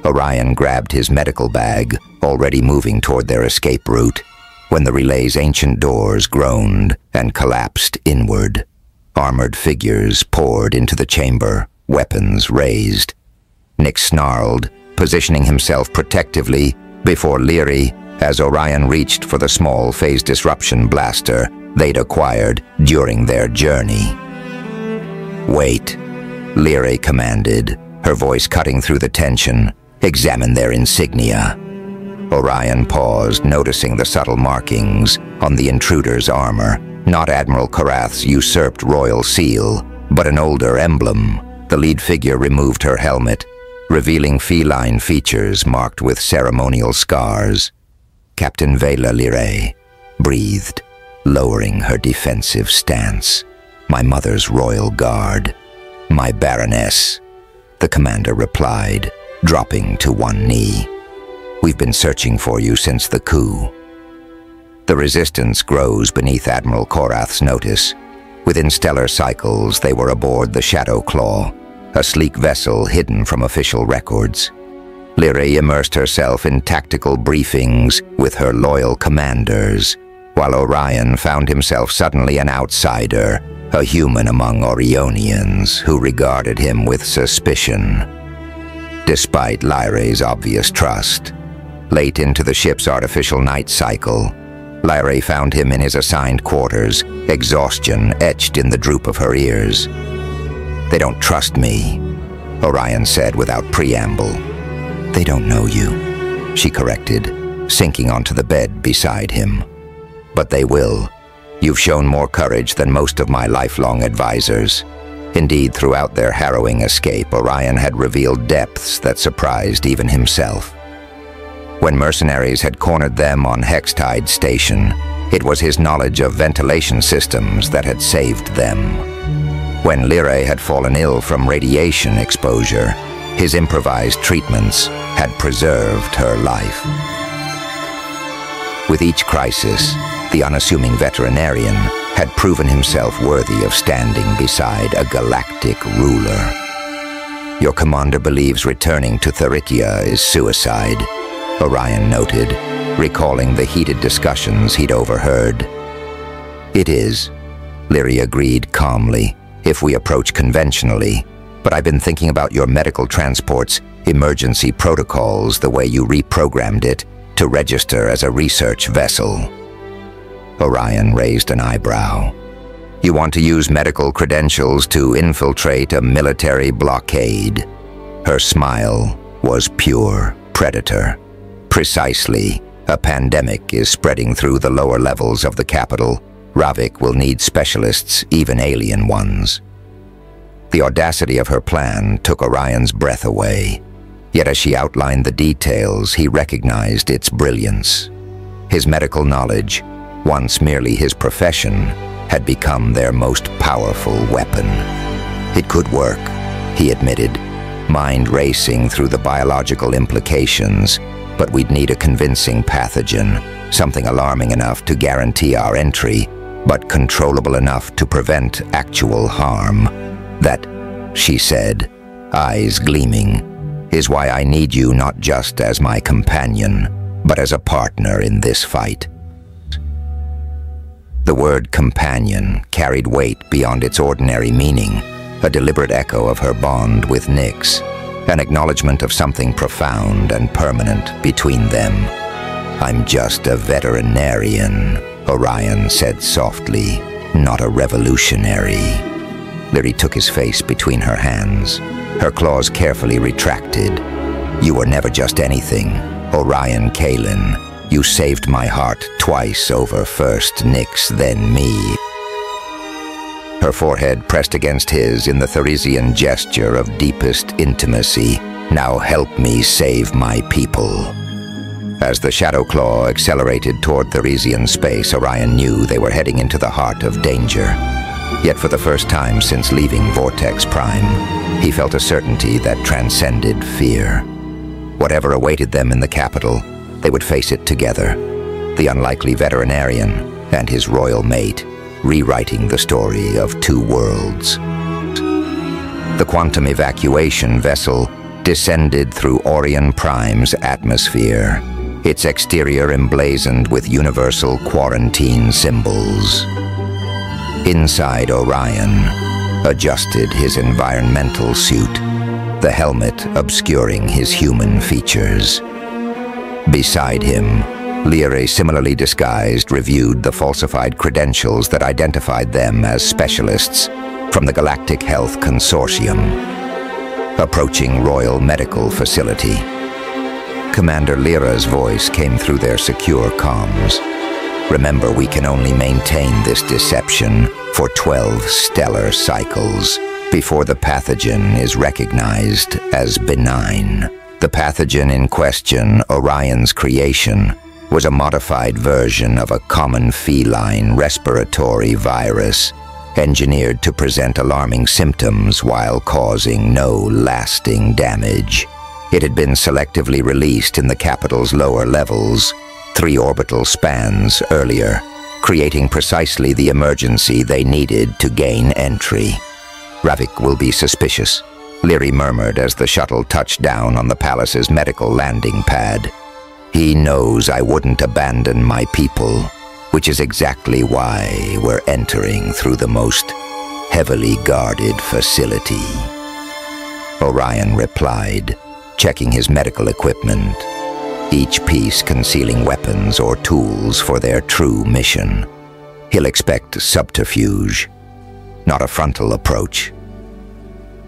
Orion grabbed his medical bag, already moving toward their escape route, when the relay's ancient doors groaned and collapsed inward. Armored figures poured into the chamber, weapons raised. Nick snarled, positioning himself protectively before Lyra as Orion reached for the small phase disruption blaster they'd acquired during their journey. "Wait," Lyra commanded, her voice cutting through the tension. "Examine their insignia." Orion paused, noticing the subtle markings on the intruder's armor. Not Admiral Korath's usurped royal seal, but an older emblem. The lead figure removed her helmet, revealing feline features marked with ceremonial scars. Captain Vela Lyra breathed, lowering her defensive stance. "My mother's royal guard. My Baroness," the commander replied, dropping to one knee. "We've been searching for you since the coup." The resistance grows beneath Admiral Korath's notice. Within stellar cycles, they were aboard the Shadow Claw, a sleek vessel hidden from official records. Lyra immersed herself in tactical briefings with her loyal commanders, while Orion found himself suddenly an outsider, a human among Orionians who regarded him with suspicion. Despite Lyra's obvious trust, late into the ship's artificial night cycle, Lyra found him in his assigned quarters, exhaustion etched in the droop of her ears. "They don't trust me," Orion said without preamble. "They don't know you," she corrected, sinking onto the bed beside him. "But they will. You've shown more courage than most of my lifelong advisors." Indeed, throughout their harrowing escape, Orion had revealed depths that surprised even himself. When mercenaries had cornered them on Hextide Station, it was his knowledge of ventilation systems that had saved them. When Lyra had fallen ill from radiation exposure, his improvised treatments had preserved her life. With each crisis, the unassuming veterinarian had proven himself worthy of standing beside a galactic ruler. "Your commander believes returning to Theritia is suicide," Orion noted, recalling the heated discussions he'd overheard. "It is," Lyra agreed calmly, "if we approach conventionally, but I've been thinking about your medical transport's emergency protocols, the way you reprogrammed it to register as a research vessel." Orion raised an eyebrow. "You want to use medical credentials to infiltrate a military blockade?" Her smile was pure predator. Precisely, a pandemic is spreading through the lower levels of the capital. Ravik will need specialists, even alien ones. The audacity of her plan took Orion's breath away. Yet as she outlined the details, he recognized its brilliance. His medical knowledge, once merely his profession, had become their most powerful weapon. It could work, he admitted, mind racing through the biological implications, but we'd need a convincing pathogen, something alarming enough to guarantee our entry, but controllable enough to prevent actual harm. That, she said, eyes gleaming, is why I need you not just as my companion, but as a partner in this fight. The word companion carried weight beyond its ordinary meaning, a deliberate echo of her bond with Nyx, an acknowledgement of something profound and permanent between them. I'm just a veterinarian, Orion said softly, not a revolutionary. Lyri took his face between her hands, her claws carefully retracted. You were never just anything, Orion Kalin. You saved my heart twice over, first Nyx, then me. Her forehead pressed against his in the Theresian gesture of deepest intimacy. Now help me save my people. As the Shadow Claw accelerated toward Theresian space, Orion knew they were heading into the heart of danger. Yet for the first time since leaving Vortex Prime, he felt a certainty that transcended fear. Whatever awaited them in the capital, they would face it together. The unlikely veterinarian and his royal mate, rewriting the story of two worlds. The quantum evacuation vessel descended through Orion Prime's atmosphere, its exterior emblazoned with universal quarantine symbols. Inside, Orion adjusted his environmental suit, the helmet obscuring his human features. Beside him, Lyri, similarly disguised, reviewed the falsified credentials that identified them as specialists from the Galactic Health Consortium. Approaching Royal Medical Facility. Commander Lyra's voice came through their secure comms. Remember, we can only maintain this deception for 12 stellar cycles before the pathogen is recognized as benign. The pathogen in question, Orion's creation, was a modified version of a common feline respiratory virus, engineered to present alarming symptoms while causing no lasting damage. It had been selectively released in the capital's lower levels, 3 orbital spans earlier, creating precisely the emergency they needed to gain entry. Ravik will be suspicious, Lyri murmured as the shuttle touched down on the palace's medical landing pad. He knows I wouldn't abandon my people, which is exactly why we're entering through the most heavily guarded facility. Orion replied, checking his medical equipment, each piece concealing weapons or tools for their true mission. He'll expect subterfuge, not a frontal approach.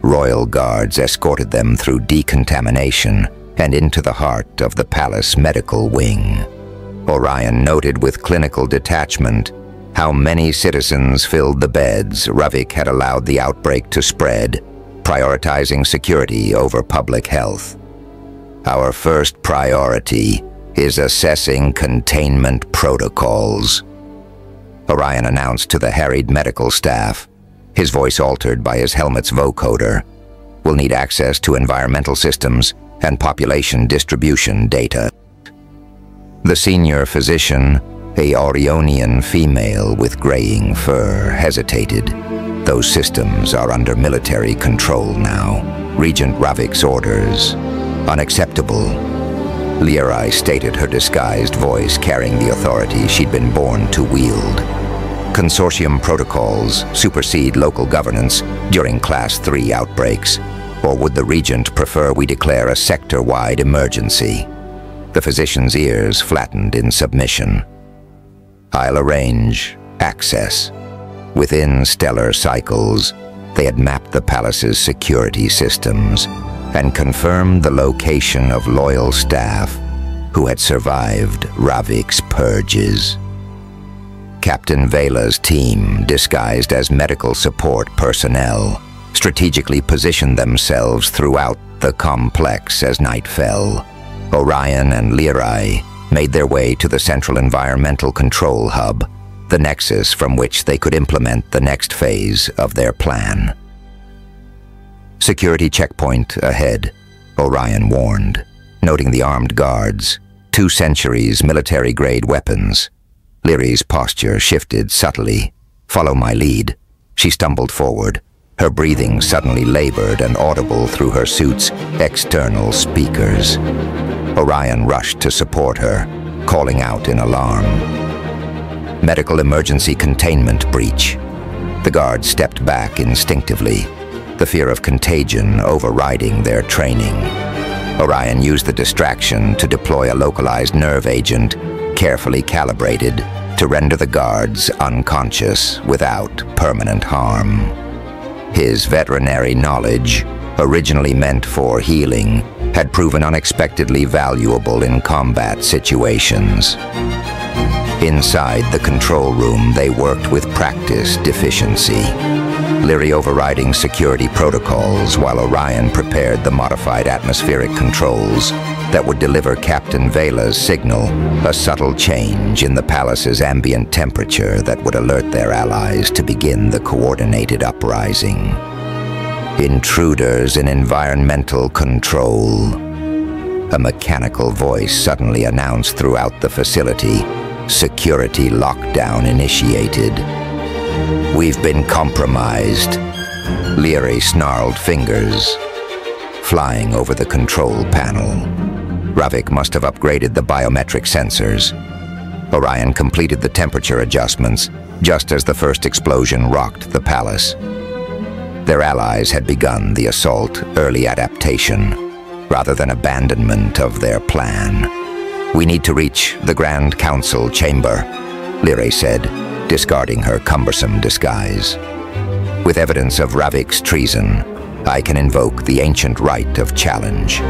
Royal guards escorted them through decontamination and into the heart of the palace medical wing. Orion noted with clinical detachment how many citizens filled the beds. Ravik had allowed the outbreak to spread, prioritizing security over public health. Our first priority is assessing containment protocols, Orion announced to the harried medical staff, his voice altered by his helmet's vocoder. We'll need access to environmental systems and population distribution data. The senior physician, a Orionian female with graying fur, hesitated. Those systems are under military control now. Regent Ravik's orders. Unacceptable. Lyri stated, her disguised voice carrying the authority she'd been born to wield. Consortium protocols supersede local governance during Class 3 outbreaks, or would the Regent prefer we declare a sector-wide emergency? The physician's ears flattened in submission. I'll arrange access. Within stellar cycles, they had mapped the palace's security systems, and confirmed the location of loyal staff who had survived Ravik's purges. Captain Vela's team, disguised as medical support personnel, strategically positioned themselves throughout the complex as night fell. Orion and Lyrae made their way to the Central Environmental Control Hub, the nexus from which they could implement the next phase of their plan. "Security checkpoint ahead," Orion warned, noting the armed guards, 2 centuries military-grade weapons. Lyrae's posture shifted subtly. "Follow my lead." She stumbled forward, her breathing suddenly labored and audible through her suit's external speakers. Orion rushed to support her, calling out in alarm. "Medical emergency containment breach." The guards stepped back instinctively, the fear of contagion overriding their training. Orion used the distraction to deploy a localized nerve agent, carefully calibrated to render the guards unconscious without permanent harm. His veterinary knowledge, originally meant for healing, had proven unexpectedly valuable in combat situations. Inside the control room, they worked with practiced efficiency, Lyrae overriding security protocols while Orion prepared the modified atmospheric controls that would deliver Captain Vela's signal, a subtle change in the palace's ambient temperature that would alert their allies to begin the coordinated uprising. "Intruders in environmental control," a mechanical voice suddenly announced throughout the facility. "Security lockdown initiated." "We've been compromised." Lyrae snarled fingers, flying over the control panel. Ravik must have upgraded the biometric sensors. Orion completed the temperature adjustments just as the first explosion rocked the palace. Their allies had begun the assault, early adaptation, rather than abandonment of their plan. "We need to reach the Grand Council chamber," Lyrae said, discarding her cumbersome disguise. "With evidence of Ravik's treason, I can invoke the ancient right of challenge."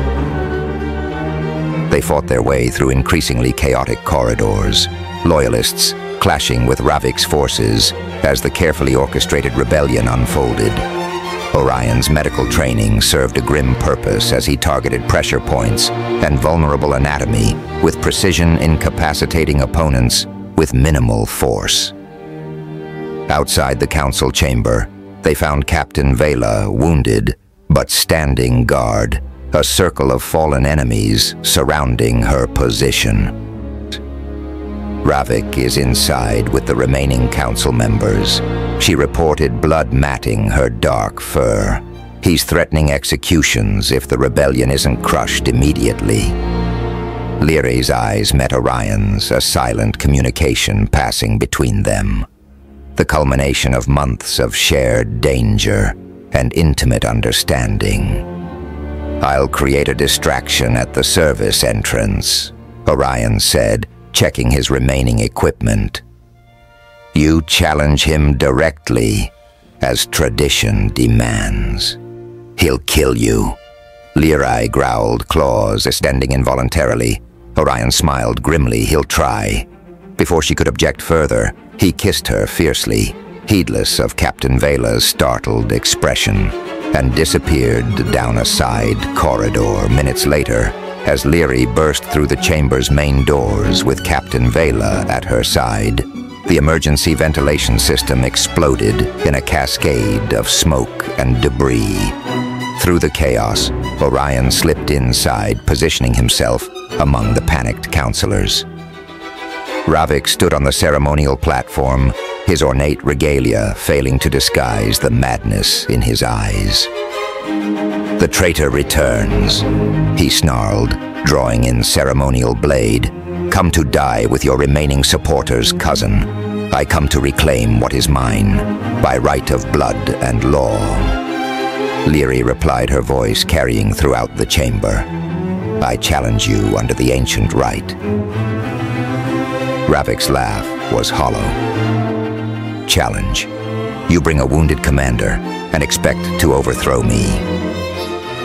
They fought their way through increasingly chaotic corridors, loyalists clashing with Ravik's forces as the carefully orchestrated rebellion unfolded. Orion's medical training served a grim purpose as he targeted pressure points and vulnerable anatomy with precision, incapacitating opponents with minimal force. Outside the council chamber, they found Captain Vela wounded but standing guard, a circle of fallen enemies surrounding her position. Ravik is inside with the remaining council members. She reported blood matting her dark fur. He's threatening executions if the rebellion isn't crushed immediately. Lyrae's eyes met Orion's, a silent communication passing between them. The culmination of months of shared danger and intimate understanding. "I'll create a distraction at the service entrance," Orion said, checking his remaining equipment. "You challenge him directly, as tradition demands. He'll kill you." Lyrae growled, claws extending involuntarily. Orion smiled grimly. "He'll try." Before she could object further, he kissed her fiercely, heedless of Captain Vela's startled expression, and disappeared down a side corridor minutes later as Lyrae burst through the chamber's main doors with Captain Vela at her side. The emergency ventilation system exploded in a cascade of smoke and debris. Through the chaos, Orion slipped inside, positioning himself among the panicked counselors. Ravik stood on the ceremonial platform, his ornate regalia failing to disguise the madness in his eyes. "The traitor returns," he snarled, drawing in ceremonial blade. "Come to die with your remaining supporters, cousin. I come to reclaim what is mine, by right of blood and law." Lyrae replied, her voice carrying throughout the chamber. "I challenge you under the ancient right." Ravik's laugh was hollow. "Challenge. You bring a wounded commander and expect to overthrow me.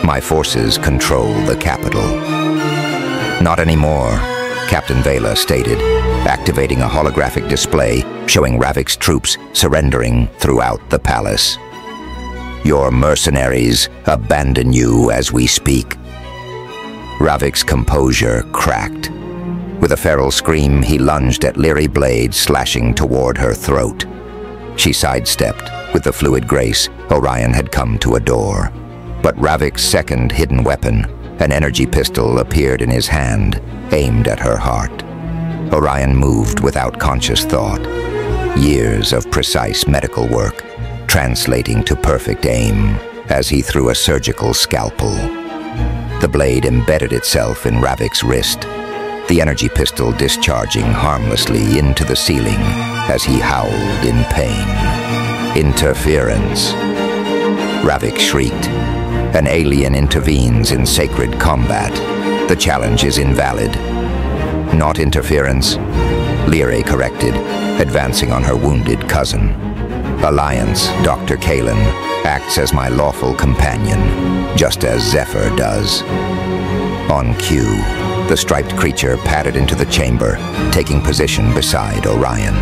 My forces control the capital. Not anymore, Captain Vela stated, activating a holographic display showing Ravik's troops surrendering throughout the palace. Your mercenaries abandon you as we speak. Ravik's composure cracked. With a feral scream, he lunged at Leary blade, slashing toward her throat. She sidestepped. With the fluid grace Orion had come to adore. But Ravik's second hidden weapon, an energy pistol, appeared in his hand, aimed at her heart. Orion moved without conscious thought. Years of precise medical work, translating to perfect aim as he threw a surgical scalpel. The blade embedded itself in Ravik's wrist, the energy pistol discharging harmlessly into the ceiling as he howled in pain. Interference. Ravik shrieked. An alien intervenes in sacred combat. The challenge is invalid. Not interference, Leary corrected, advancing on her wounded cousin. Alliance, Dr. Kalen, acts as my lawful companion, just as Zephyr does. On cue, the striped creature padded into the chamber, taking position beside Orion.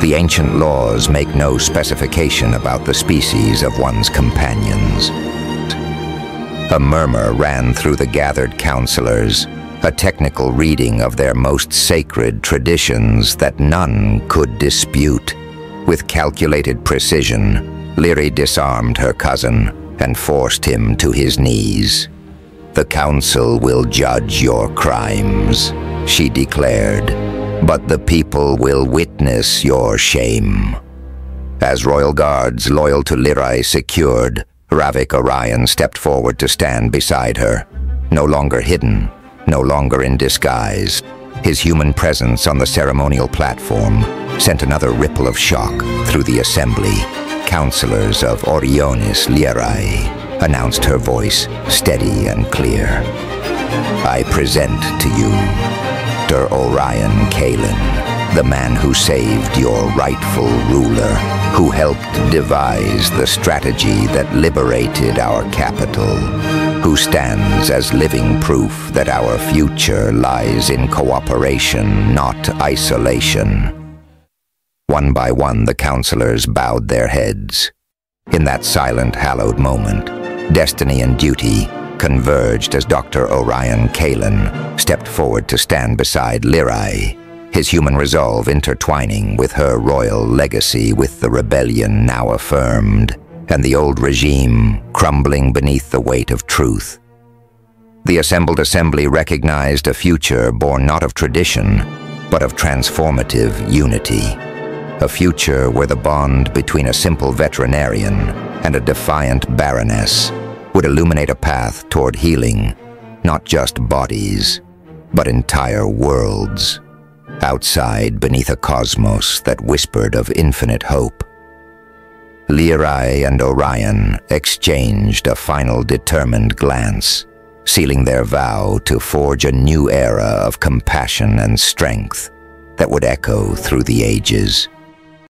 The ancient laws make no specification about the species of one's companions. A murmur ran through the gathered counselors, a technical reading of their most sacred traditions that none could dispute. With calculated precision, Leary disarmed her cousin and forced him to his knees. "The council will judge your crimes," she declared. "But the people will witness your shame." As royal guards loyal to Leary secured, Ravik Orion stepped forward to stand beside her. No longer hidden, no longer in disguise. His human presence on the ceremonial platform sent another ripple of shock through the assembly. "Counselors of Orionis Leary," announced her voice, steady and clear. "I present to you Dr. Orion Kalen, the man who saved your rightful ruler, who helped devise the strategy that liberated our capital, who stands as living proof that our future lies in cooperation, not isolation." One by one, the counselors bowed their heads. In that silent, hallowed moment, destiny and duty converged as Dr. Orion Kalen stepped forward to stand beside Leary, his human resolve intertwining with her royal legacy, with the rebellion now affirmed, and the old regime crumbling beneath the weight of truth. The assembled assembly recognized a future born not of tradition, but of transformative unity. A future where the bond between a simple veterinarian and a defiant baroness would illuminate a path toward healing, not just bodies, but entire worlds. Outside, beneath a cosmos that whispered of infinite hope, Leary and Orion exchanged a final determined glance, sealing their vow to forge a new era of compassion and strength that would echo through the ages.